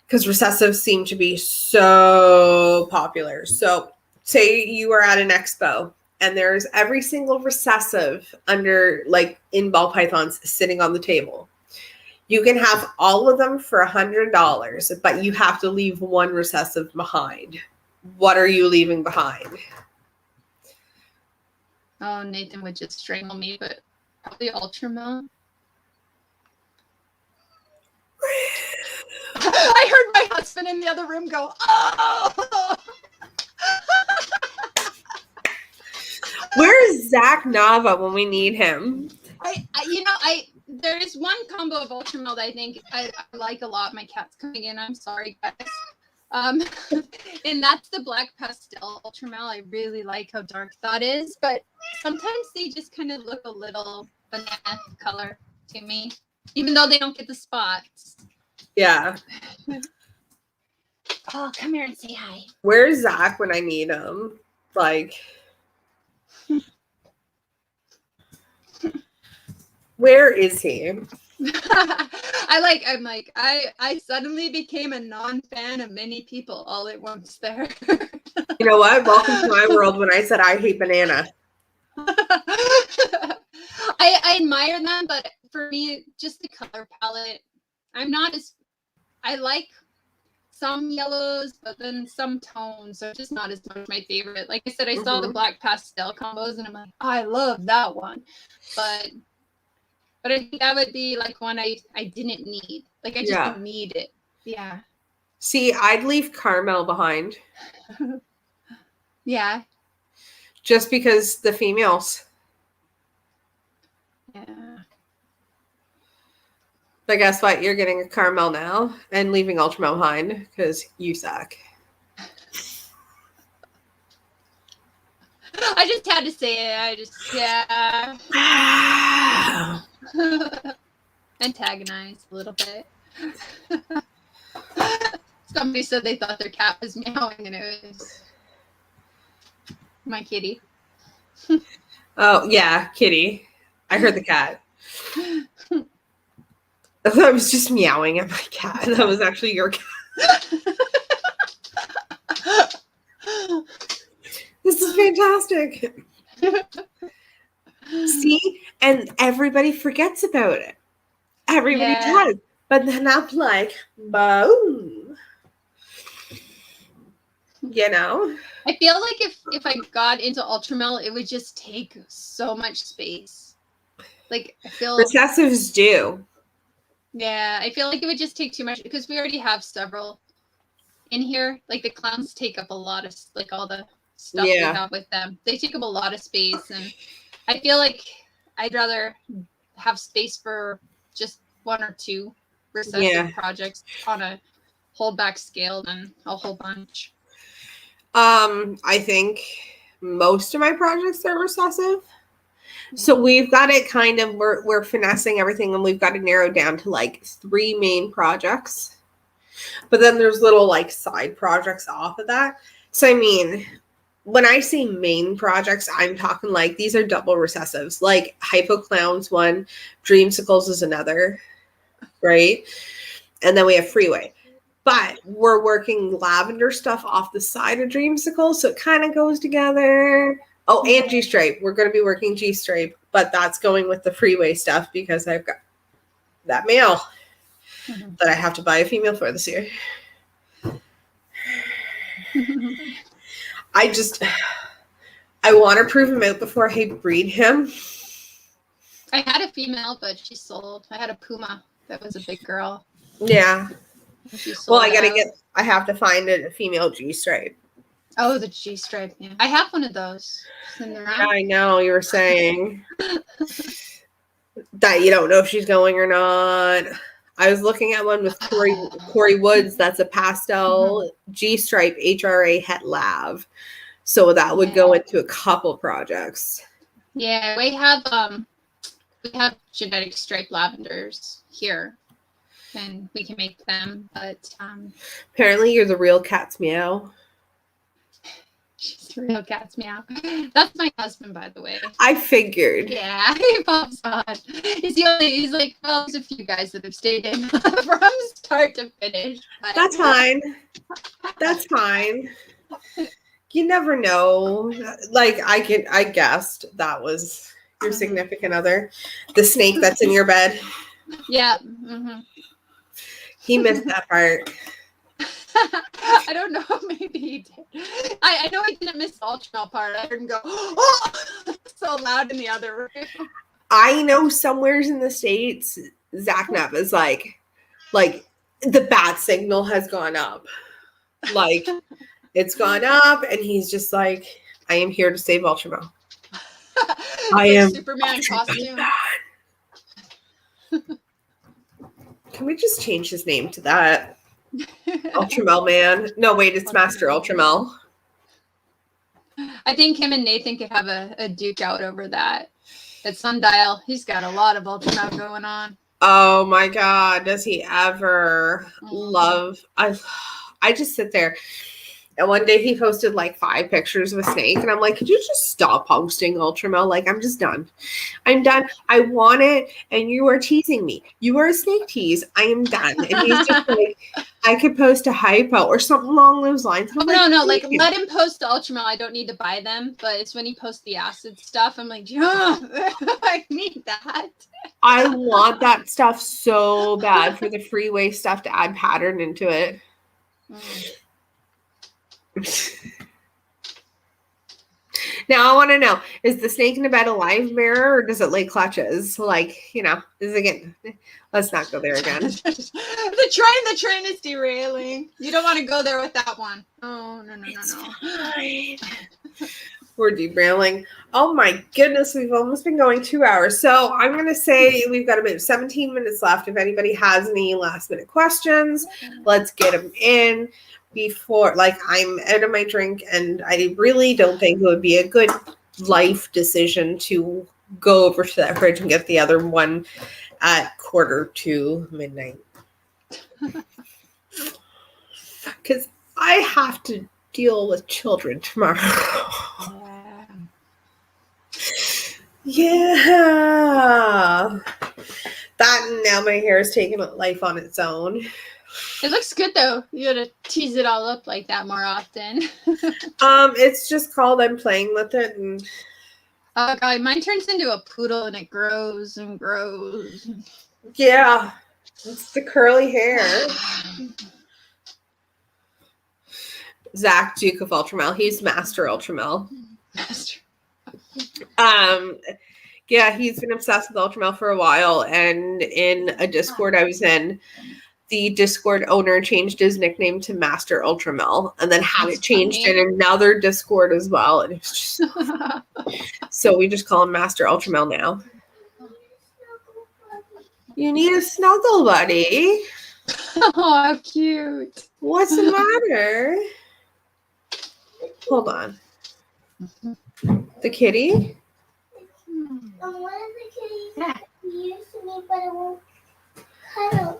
because recessives seem to be so popular. So say you are at an expo and there's every single recessive under, like, in ball pythons sitting on the table. You can have all of them for $100, but you have to leave one recessive behind. What are you leaving behind? Oh, Nathan would just strangle me, but probably Ultramel. I heard my husband in the other room go, oh! Where's Zach Nava when we need him? There is one combo of Ultramel that I think I like a lot. My cat's coming in. I'm sorry, guys. And that's the black pastel Ultramel. I really like how dark that is, but sometimes they just kind of look a little banana color to me, even though they don't get the spots. Yeah. Oh, come here and say hi. Where's Zach when I need him? Like, where is he? I suddenly became a non-fan of many people all at once there. You know what? Welcome to my world when I said I hate banana. I admire them, but for me, just the color palette, I like some yellows, but then some tones are just not as much my favorite. Like I said, I saw the black pastel combos and I'm like, oh, I love that one. But I think that would be like one I didn't need. Like I just don't need it. Yeah. See, I'd leave Carmel behind. Yeah. Just because the females. Yeah. But guess what? You're getting a Carmel now and leaving Ultramel behind because you suck. I just had to say it. Antagonize a little bit. Somebody said they thought their cat was meowing and it was my kitty. Oh, yeah, kitty. I heard the cat. I thought I was just meowing at my cat. That was actually your cat. This is fantastic. See? And everybody forgets about it. Everybody does. But then I'm like, boom. You know? I feel like if I got into Ultramel, it would just take so much space. Like, I feel... Recessives do. Yeah, I feel like it would just take too much because we already have several in here. Like, the clowns take up a lot of, like, all the stuff we have with them. They take up a lot of space, and I feel like I'd rather have space for just one or two recessive projects on a holdback scale than a whole bunch. I think most of my projects are recessive. So we've got it kind of, we're finessing everything and we've got it narrowed down to like 3 main projects. But then there's little like side projects off of that. So I mean, when I say main projects, I'm talking like these are double recessives. Like Hypo Clown's one, Dreamsicles is another, right? And then we have Freeway. But we're working lavender stuff off the side of Dreamsicle, so it kind of goes together. Oh, and G-Stripe. We're going to be working G-Stripe, but that's going with the Freeway stuff because I've got that male that I have to buy a female for this year. I want to prove him out before I breed him. I had a female, but she sold. I had a puma that was a big girl. Yeah. Well, I have to find a female G-stripe. Oh, the G-stripe. Yeah. I have one of those. Yeah, I know. You were saying that you don't know if she's going or not. I was looking at one with Corey Woods. That's a pastel G-stripe HRA het lav. So that would go into a couple projects. Yeah, we have genetic striped lavenders here, and we can make them. But apparently, you're the real cat's meow. She's the real cat's meow. That's my husband, by the way. I figured. Yeah, he pops on. He's like, well, there's a few guys that have stayed in from start to finish. But. That's fine. That's fine. You never know. Like I guessed that was your significant other, the snake that's in your bed. Yeah. Mm-hmm. He missed that part. I don't know. Maybe he did. I know he didn't miss the ultramel part. I heard him go, oh, so loud in the other room. I know somewheres in the States, Zach Neff is like the bat signal has gone up. Like, it's gone up, and he's just like, I am here to save ultramel. I am Superman costume. Can we just change his name to that? Ultramel Man. No, wait, it's Master Ultramel. I think him and Nathan could have a duke out over that. At Sundial, he's got a lot of Ultramel going on. Oh my God, does he ever love? I just sit there. And one day he posted like 5 pictures of a snake. And I'm like, could you just stop posting Ultramel? Like, I'm just done. I'm done. I want it. And you are teasing me. You are a snake tease. I am done. And he's just like, I could post a hypo or something along those lines. Oh, like, no. Like, let him post the Ultramel. I don't need to buy them. But it's when he posts the acid stuff. I'm like, I need that. I want that stuff so bad for the freeway stuff to add pattern into it. Now I want to know, is the snake in the bed a live mirror or does it lay clutches? Like, is it getting, let's not go there again. The train is derailing. You don't want to go there with that one. Oh, no. We're derailing. Oh my goodness, we've almost been going 2 hours. So I'm going to say we've got about 17 minutes left. If anybody has any last minute questions, let's get them in. Before, like, I'm out of my drink, and I really don't think it would be a good life decision to go over to that fridge and get the other one at 1:45 midnight. Because I have to deal with children tomorrow. Yeah. That, and now my hair is taking life on its own. It looks good though. You gotta tease it all up like that more often. It's just called I'm playing with it, and oh god, mine turns into a poodle and it grows and grows. Yeah, it's the curly hair. Zach, Duke of Ultramel. He's Master Ultramel. Yeah, he's been obsessed with Ultramel for a while, and in a Discord I was in, the Discord owner changed his nickname to Master Ultramel and then had it changed in another Discord as well. And it's just so we just call him Master Ultramel now. You need a snuggle, buddy. Oh, how cute. What's the matter? Hold on. The kitty? One of the kitties used to me, but it won't cuddle.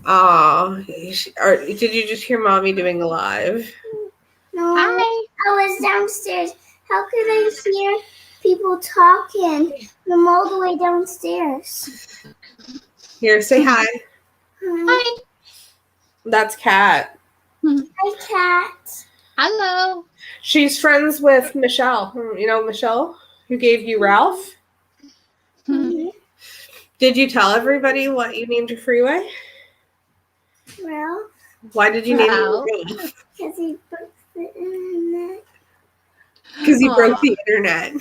Oh, did you just hear Mommy doing a live? No, Hi. I was downstairs. How could I hear people talking? I'm all the way downstairs. Here, say hi. Hi. That's Kat. Hi, Cat. Hello. She's friends with Michelle. You know Michelle, who gave you Ralph? Mm-hmm. Did you tell everybody what you named your freeway? Well, Why did you name Wow. it? because he broke the internet. Because you broke Aw. the internet.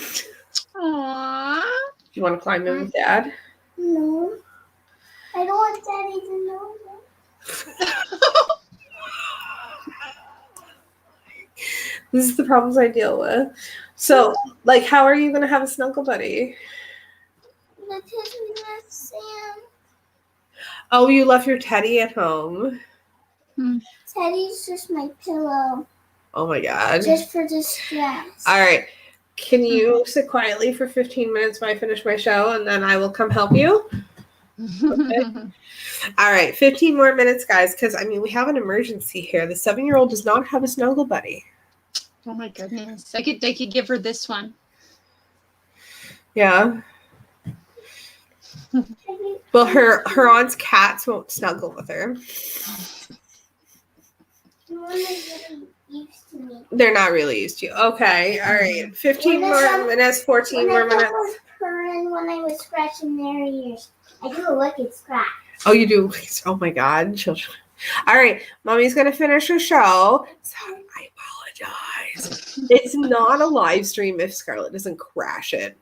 Aww. Do you want to climb in with Dad? No. I don't want Daddy to know that. This is the problems I deal with. So, like, how are you going to have a snuggle buddy? Because we left Sam. Oh, you left your teddy at home. Teddy's just my pillow. Oh my God. Just for distress. All right. Can you sit quietly for 15 minutes while I finish my show and then I will come help you? Okay. All right. 15 more minutes, guys, because, I mean, we have an emergency here. The 7-year-old does not have a snuggle buddy. Oh my goodness. I could give her this one. Yeah. Well, her aunt's cats won't snuggle with her. Used to me. They're not really used to you. Okay. All right. 15 more minutes, 14 more When I minutes. was purring when I was scratching their ears. I do a wicked scratch. Oh, you do? Oh my God, children. All right. Mommy's going to finish her show. So I apologize. It's not a live stream if Scarlett doesn't crash it.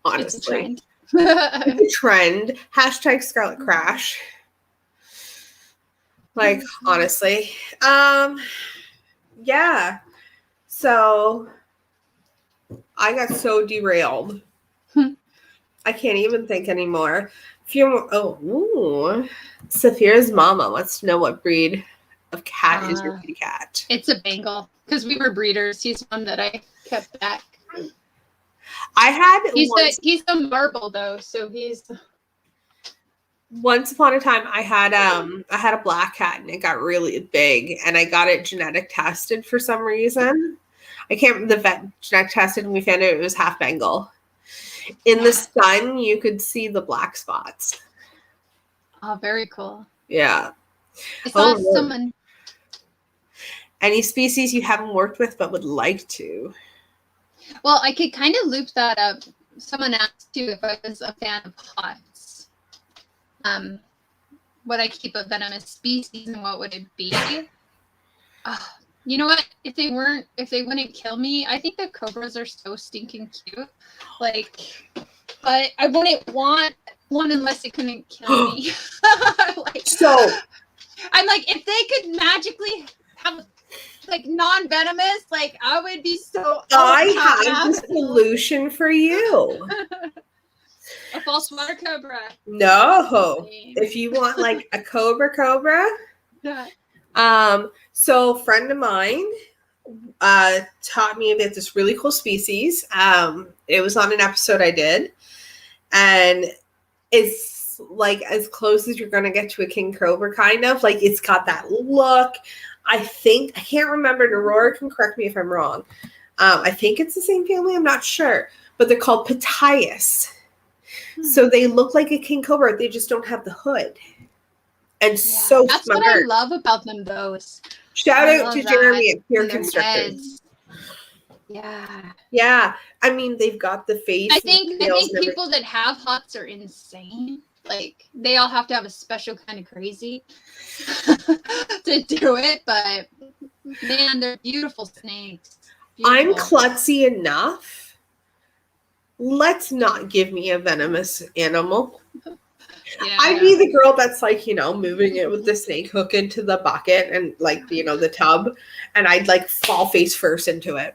Honestly. It's a trend. It's a trend. Hashtag Scarlett Crash. Like, honestly. Yeah. So I got so derailed. I can't even think anymore. Few more. Oh, ooh. Saphira's mama wants to know what breed of cat is your kitty cat. It's a Bengal because we were breeders. He's one that I kept back. I had He's a marble though, so he's. Once upon a time, I had a black cat and it got really big, and I got it genetic tested for some reason. I can't. The vet genetic tested, and we found out it was half Bengal. In the sun, you could see the black spots. Oh, very cool. Yeah. I saw Oh, someone. Any species you haven't worked with but would like to? Well, I could kind of loop that up. Someone asked too if I was a fan of hots. Would I keep a venomous species and what would it be? You know what? If they wouldn't kill me, I think the cobras are so stinking cute. Like, but I wouldn't want one unless it couldn't kill me. So I'm like, if they could magically have like non-venomous, like I would be so. I have the solution for you. A false water cobra. No. If you want like a cobra. Yeah. So a friend of mine taught me about this really cool species. It was on an episode I did, and it's like as close as you're gonna get to a king cobra, kind of. Like it's got that look. I can't remember. Aurora can correct me if I'm wrong. I think it's the same family. I'm not sure, but they're called Pitayas. So they look like a king cobra. They just don't have the hood. And so that's smart. what I love about them. Those. Shout out to Jeremy at Pure and their Constructors. heads. Yeah. Yeah, I mean they've got the face. I think people that have hots are insane. Like they all have to have a special kind of crazy to do it. But man, they're beautiful snakes. I'm Beautiful. klutzy enough. Let's not give me a venomous animal. Yeah. I'd be the girl that's like, moving it with the snake hook into the bucket and like, the tub, and I'd like fall face first into it.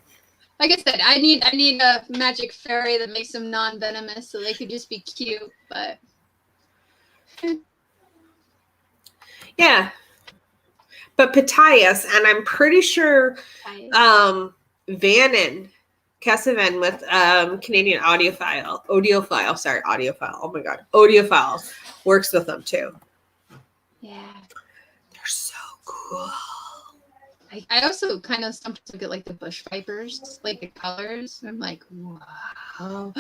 Like I said, I need a magic fairy that makes them non-venomous so they could just be cute, but yeah. But Pitayas, and I'm pretty sure Vannon Casavan with Canadian Audiophile. Oh my God. Audiophile works with them too. yeah. They're so cool. I also kind of sometimes look at like the bush vipers, like the colors. I'm like, wow.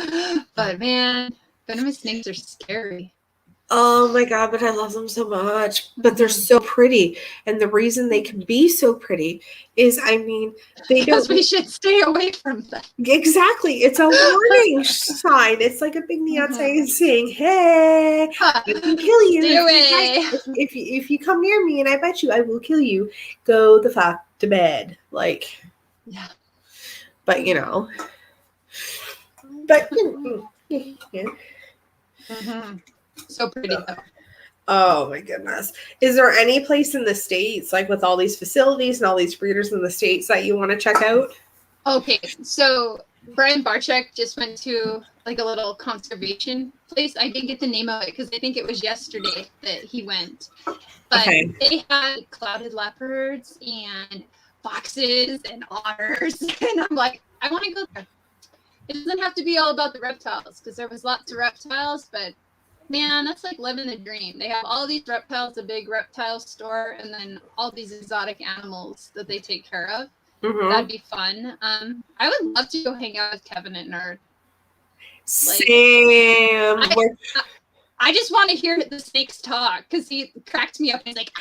But man, venomous snakes are scary. Oh my God, but I love them so much. But they're so pretty. And the reason they can be so pretty is, I mean, they Because don't. we should stay away from them. Exactly. It's a warning sign. It's like a big neon sign saying, hey, I can kill you. Stay away. If you come near me and I bet you I will kill you, go the fuck to bed. Like, Yeah. But, you know. But, yeah. So pretty though. Oh my goodness. Is there any place in the States, like with all these facilities and all these breeders in the States, that you want to check out? Okay, so Brian Barczyk just went to like a little conservation place. I didn't get the name of it because I think it was yesterday that he went. But they had clouded leopards and foxes and otters. And I'm like, I want to go there. It doesn't have to be all about the reptiles because there was lots of reptiles, but man, that's like living the dream. They have all these reptiles, a big reptile store, and then all these exotic animals that they take care of. That'd be fun. I would love to go hang out with Kevin at Nerd. Same. I just want to hear the snakes talk because he cracked me up and he's like,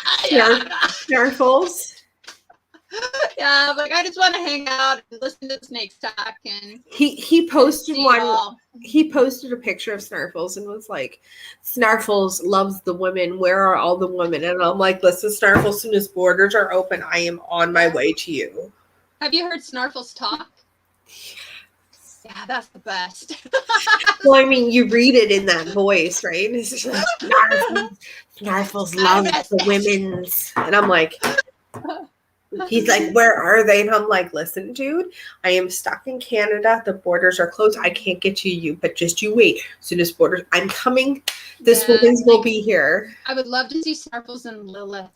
Snarfles. Yeah, like I just want to hang out and listen to the snakes talk. And he posted one. He posted a picture of Snarfles and was like, "Snarfles loves the women. Where are all the women?" And I'm like, "Listen, Snarfles, as soon as borders are open, I am on my way to you." Have you heard Snarfles talk? Yeah, that's the best. Well, I mean, you read it in that voice, right? It's just like, Snarfles loves the women's, and I'm like. He's like, where are they? And I'm like, listen, dude, I am stuck in Canada. The borders are closed. I can't get to you, but just you wait. As soon as borders, I'm coming. This woman's will be here. I would love to see Snarfles and Lilith.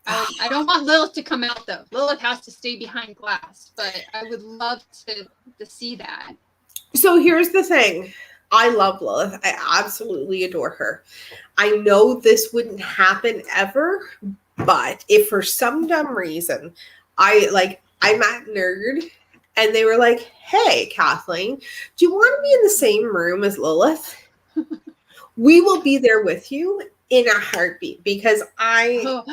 I don't want Lilith to come out, though. Lilith has to stay behind glass, but I would love to see that. So here's the thing. I love Lilith. I absolutely adore her. I know this wouldn't happen ever, but if for some dumb reason I'm at Nerd and they were like, hey, Kathleen, do you want to be in the same room as Lilith? We will be there with you in a heartbeat because I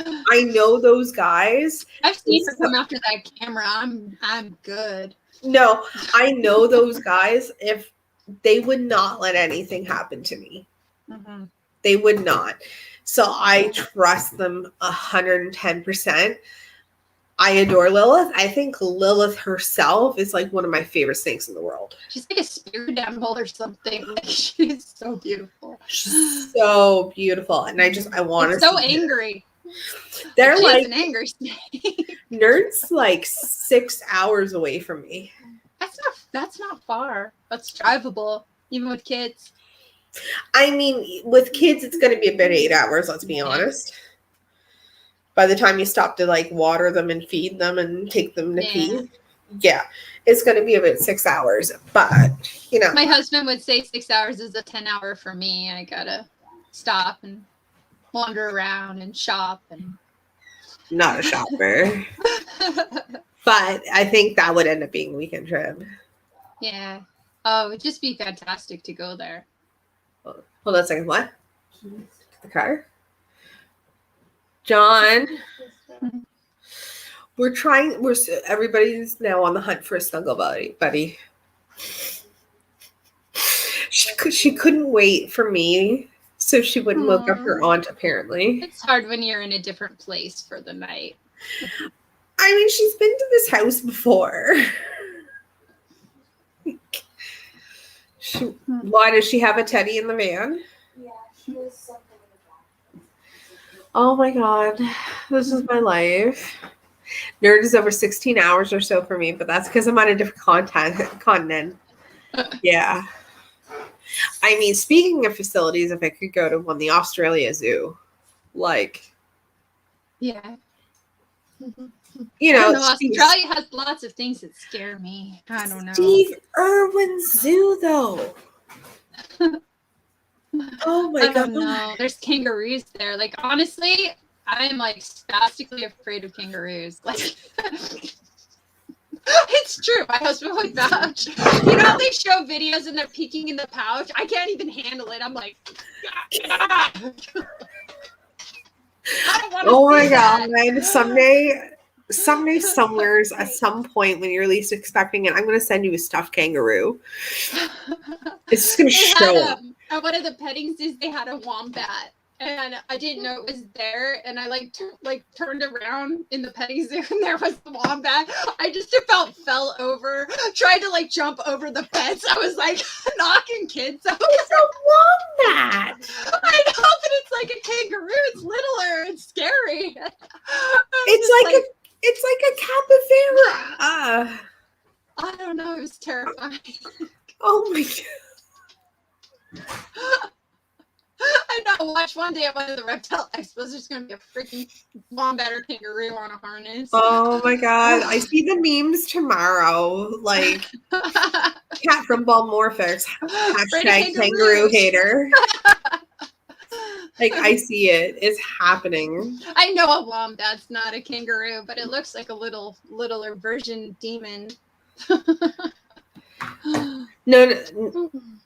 know those guys. I've seen her come after that camera. I'm good. No, I know those guys. If they would not let anything happen to me. They would not. So I trust them 110%. I adore Lilith. I think Lilith herself is like one of my favorite snakes in the world. She's like a spirit animal or something. Like, she's so beautiful. She's so beautiful. And I want to so angry. They're she's like an angry snake. Nerd's like 6 hours away from me. That's not far. That's drivable, even with kids. I mean, with kids, it's going to be about 8 hours, let's be honest. By the time you stop to like water them and feed them and take them to pee. Yeah, it's going to be about 6 hours. But, you know. My husband would say 6 hours is a 10-hour for me. I got to stop and wander around and shop. And not a shopper. But I think that would end up being a weekend trip. Yeah. Oh, it would just be fantastic to go there. Hold on a second. What? The car? John. Everybody's now on the hunt for a snuggle buddy. She couldn't wait for me, so she wouldn't wake up her aunt, apparently. It's hard when you're in a different place for the night. I mean, she's been to this house before. Why does she have a teddy in the van? Yeah, she was something in the back. Oh my God, this is my life. Nerd is over 16 hours or so for me, but that's because I'm on a different continent. Yeah. I mean, speaking of facilities, if I could go to the Australia Zoo, like. Yeah. You know, Australia has lots of things that scare me. I don't know. Steve Irwin Zoo, though. Oh my God. No, there's kangaroos there. Like, honestly, I'm like spastically afraid of kangaroos. Like, it's true. My husband would vouch. You know, they show videos and they're peeking in the pouch. I can't even handle it. I'm like, I don't want to Oh my see god! that. Someday, somewheres, at some point when you're least expecting it, I'm going to send you a stuffed kangaroo. It's just going to They show had up. at one of the petting zoos, they had a wombat, and I didn't know it was there. And I turned around in the petting zoo, and there was the wombat. I just about fell over, tried to jump over the fence. I was knocking kids out. It's a wombat. I know, but it's like a kangaroo. It's littler. It's scary. It's like a capybara. I don't know. It was terrifying. Oh my god. I know. Watch one day at one of the reptile expos. There's going to be a freaking wombat or kangaroo on a harness. Oh my god. I see the memes tomorrow. Like Cat from Ball Morphix. Hashtag kangaroo hater. I see it. It's happening. I know a wombat's not a kangaroo, but it looks like a littler version demon. No,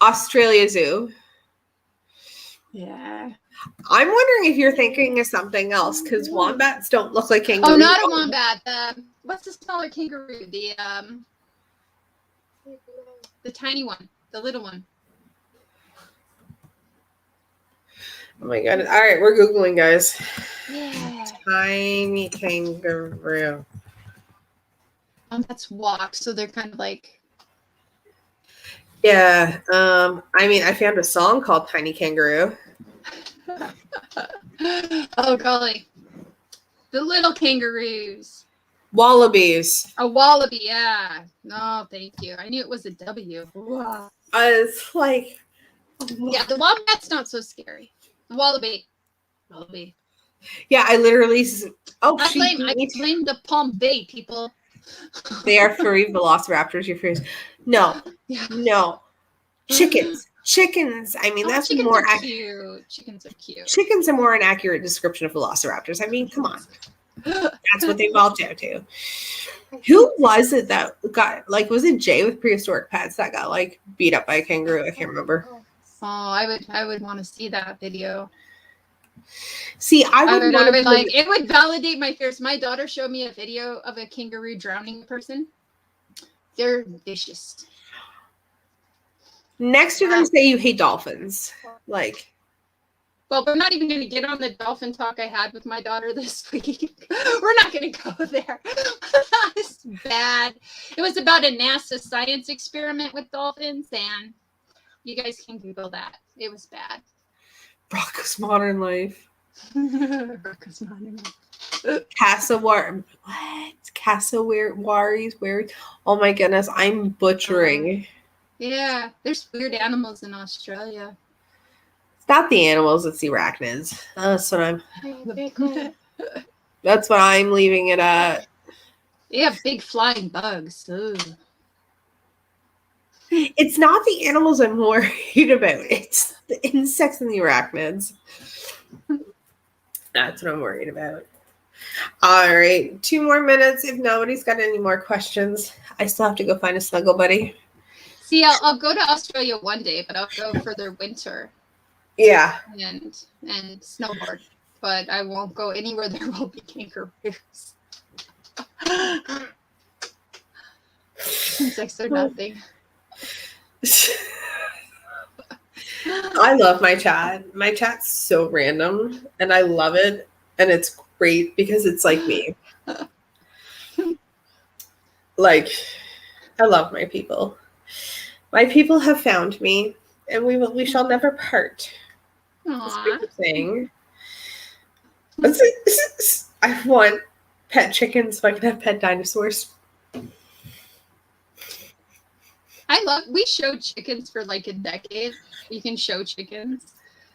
Australia Zoo. Yeah. I'm wondering if you're thinking of something else because wombats don't look like kangaroos. Oh, not a wombat. What's the smaller kangaroo? The tiny one, the little one. Oh my god! All right, we're googling, guys. Yeah. Tiny kangaroo. Wombats walk, so they're kind of like. Yeah. I found a song called "Tiny Kangaroo." Oh golly, the little kangaroos. Wallabies. A wallaby, yeah. No, thank you. I knew it was a W. Wow. It's like. Yeah, the wombat's not so scary. The wallaby. Yeah, I literally. Oh, I blame the Palm Bay people. They are furry velociraptors. You're furious. No. Chickens. I mean, that's chickens more are cute. Chickens are cute. Chickens are more an accurate description of velociraptors. I mean, come on. That's what they evolved down to. Who was it that got was it Jay with Prehistoric Pets that got beat up by a kangaroo? I can't remember. Oh, I would want to see that video. See, it would validate my fears. My daughter showed me a video of a kangaroo drowning a person. They're vicious. Next, you're going to say you hate dolphins. Well, we're not even going to get on the dolphin talk I had with my daughter this week. We're not going to go there. It's bad. It was about a NASA science experiment with dolphins, and you guys can Google that. It was bad. Rocco's Modern Life. Rocco's Modern Life. Cassowaries? Where? Oh my goodness, I'm butchering. Yeah, there's weird animals in Australia. It's not the animals, it's the arachnids. That's what I'm leaving it at. They have big flying bugs. Ooh. It's not the animals I'm worried about. It's the insects and the arachnids. That's what I'm worried about. All right, 2 more minutes. If nobody's got any more questions, I still have to go find a snuggle buddy. See, I'll go to Australia one day, but I'll go for their winter. Yeah. And snowboard. But I won't go anywhere there will be kangaroos. Insects are nothing. I love my chat. My chat's so random, and I love it. And it's great because it's like me. I love my people. My people have found me, and we shall never part. That's what I'm saying. I want pet chickens so I can have pet dinosaurs. We showed chickens for a decade. You can show chickens.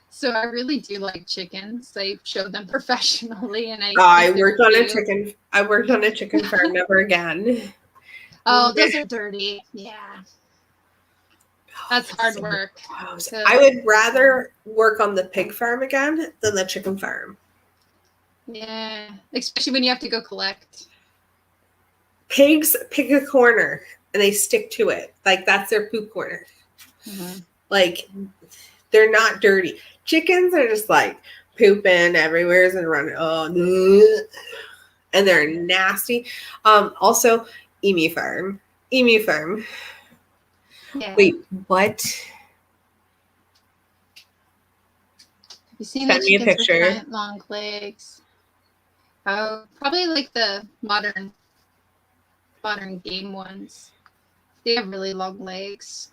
So I really do like chickens. I showed them professionally, and I worked on a chicken farm. Never again. Oh, those are dirty. Yeah. That's hard work. I would rather work on the pig farm again than the chicken farm. Yeah, especially when you have to go collect. Pigs pick a corner and they stick to it. That's their poop corner. Mm-hmm. They're not dirty. Chickens are just like pooping everywhere and running. Oh, and they're nasty. Also, emu farm. Emu farm. Yeah. Wait, what? Have you seen Send the me a chickens with picture. giant long legs? Oh, probably like the modern game ones. They have really long legs.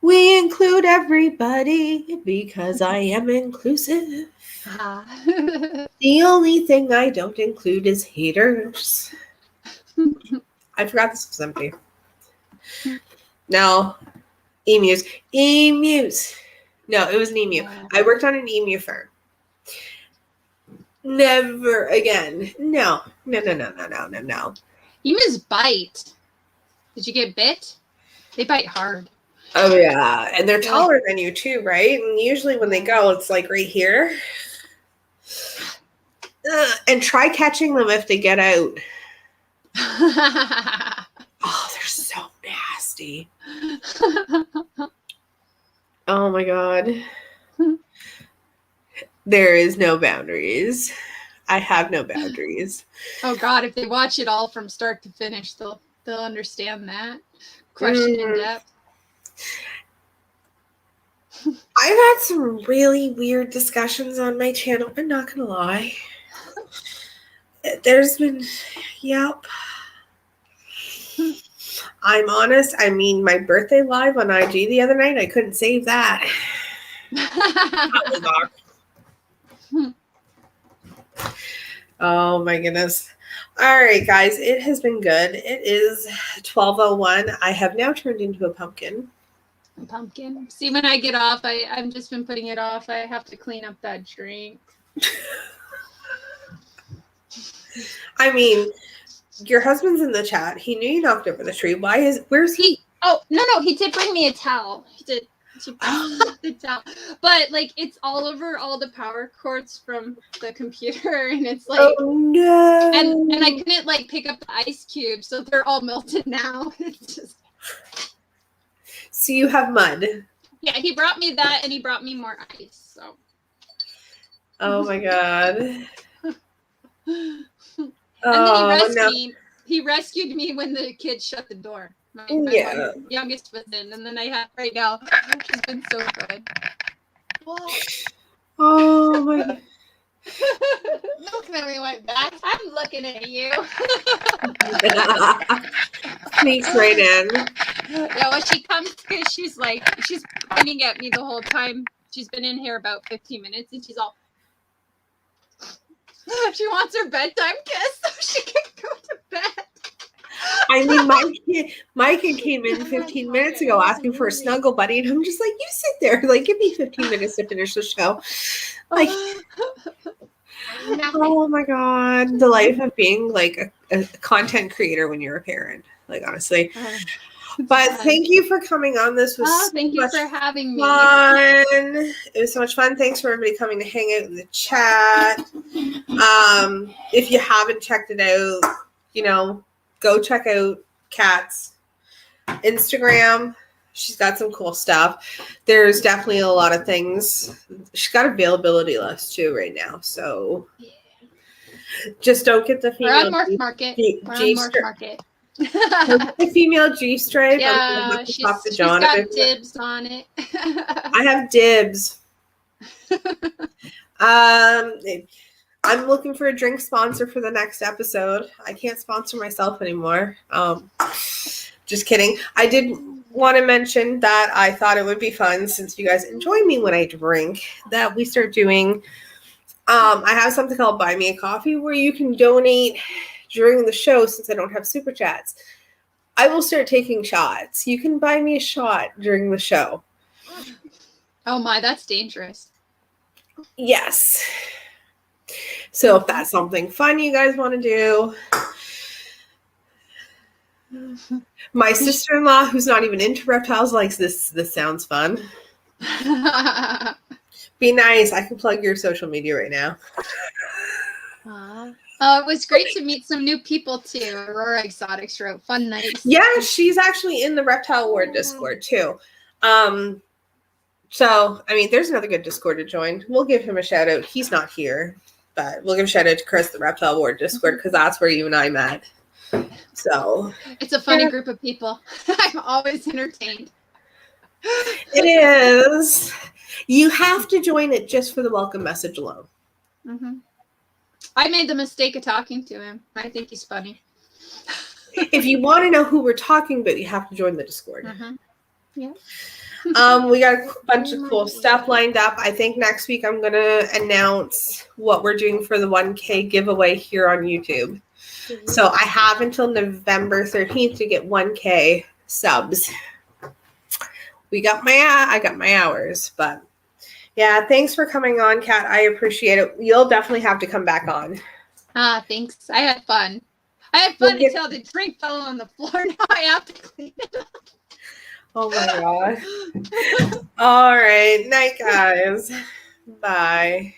We include everybody because I am inclusive. The only thing I don't include is haters. I forgot this was empty. Now, emus. Emus. No, it was an emu. Yeah. I worked on an emu farm. Never again. No. Emus bite. Did you get bit? They bite hard. Oh, yeah. And they're taller than you, too, right? And usually when they go, it's like right here. And try catching them if they get out. Oh, they're so nasty. Oh, my God. There is no boundaries. I have no boundaries. Oh, God. If they watch it all from start to finish, they'll understand that. Question in depth. I've had some really weird discussions on my channel. I'm not going to lie. There's been, yep. I'm honest. I mean, my birthday live on IG the other night, I couldn't save that. That was awkward. Oh my goodness. All right, guys, it has been good. It is 12:01. I have now turned into a pumpkin. Pumpkin. See, when I get off, I've just been putting it off. I have to clean up that drink. I mean, your husband's in the chat. He knew you knocked over the tree. Where's he? Oh, no, he did bring me a towel. He did. The towel. But like it's all over all the power cords from the computer, and it's like, oh no. And I couldn't like pick up the ice cubes, so they're all melted now. It's just... So you have mud. Yeah, he brought me that, and he brought me more ice. So. Oh my God. And then he rescued me when the kids shut the door. My youngest was in, and then I have right now. She's been so good. Oh my God. Look at me like that. I'm looking at you. Sneaks right in. Yeah, when she comes, she's pointing at me the whole time. She's been in here about 15 minutes, and she's all. She wants her bedtime kiss so she can go to bed. I mean, my kid came in 15 minutes ago asking for a snuggle buddy, and I'm just like, you sit there. Like, give me 15 minutes to finish the show. Like, oh my God. The life of being like a content creator when you're a parent. Like, honestly. But thank you for coming on. This was thank you for having me. Fun. It was so much fun. Thanks for everybody coming to hang out in the chat. If you haven't checked it out, go check out Kat's Instagram. She's got some cool stuff. There's definitely a lot of things. She's got availability list too right now. So just don't get the female. We're on Morph Market. The female G stripe. Yeah, she's got dibs on it. I have dibs. I'm looking for a drink sponsor for the next episode. I can't sponsor myself anymore. Just kidding. I did want to mention that I thought it would be fun, since you guys enjoy me when I drink, that we start doing. I have something called Buy Me a Coffee, where you can donate during the show. Since I don't have super chats, I will start taking shots. You can buy me a shot during the show. Oh my, that's dangerous. Yes. So if that's something fun you guys want to do. My sister-in-law, who's not even into reptiles, likes this. This sounds fun. Be nice. I can plug your social media right now. It was great to meet some new people too. Aurora Exotics wrote fun nights. Yeah, she's actually in the Reptile Ward Discord too. So, I mean, there's another good Discord to join. We'll give him a shout out. He's not here, but we'll give a shout out to Chris, the Reptile Ward Discord, because that's where you and I met. So it's a funny group of people. I'm always entertained. it is. You have to join it just for the welcome message alone. Mm-hmm. I made the mistake of talking to him. I think he's funny. If you want to know who we're talking about, you have to join the Discord. Mm-hmm. Yeah. We got a bunch of cool stuff lined up. I think next week I'm going to announce what we're doing for the 1K giveaway here on YouTube. So I have until November 13th to get 1K subs. I got my hours, but yeah, thanks for coming on, Kat. I appreciate it. You'll definitely have to come back on. Thanks. I had fun. Until the drink fell on the floor. Now I have to clean it up. Oh my god. All right. Night, guys. Bye.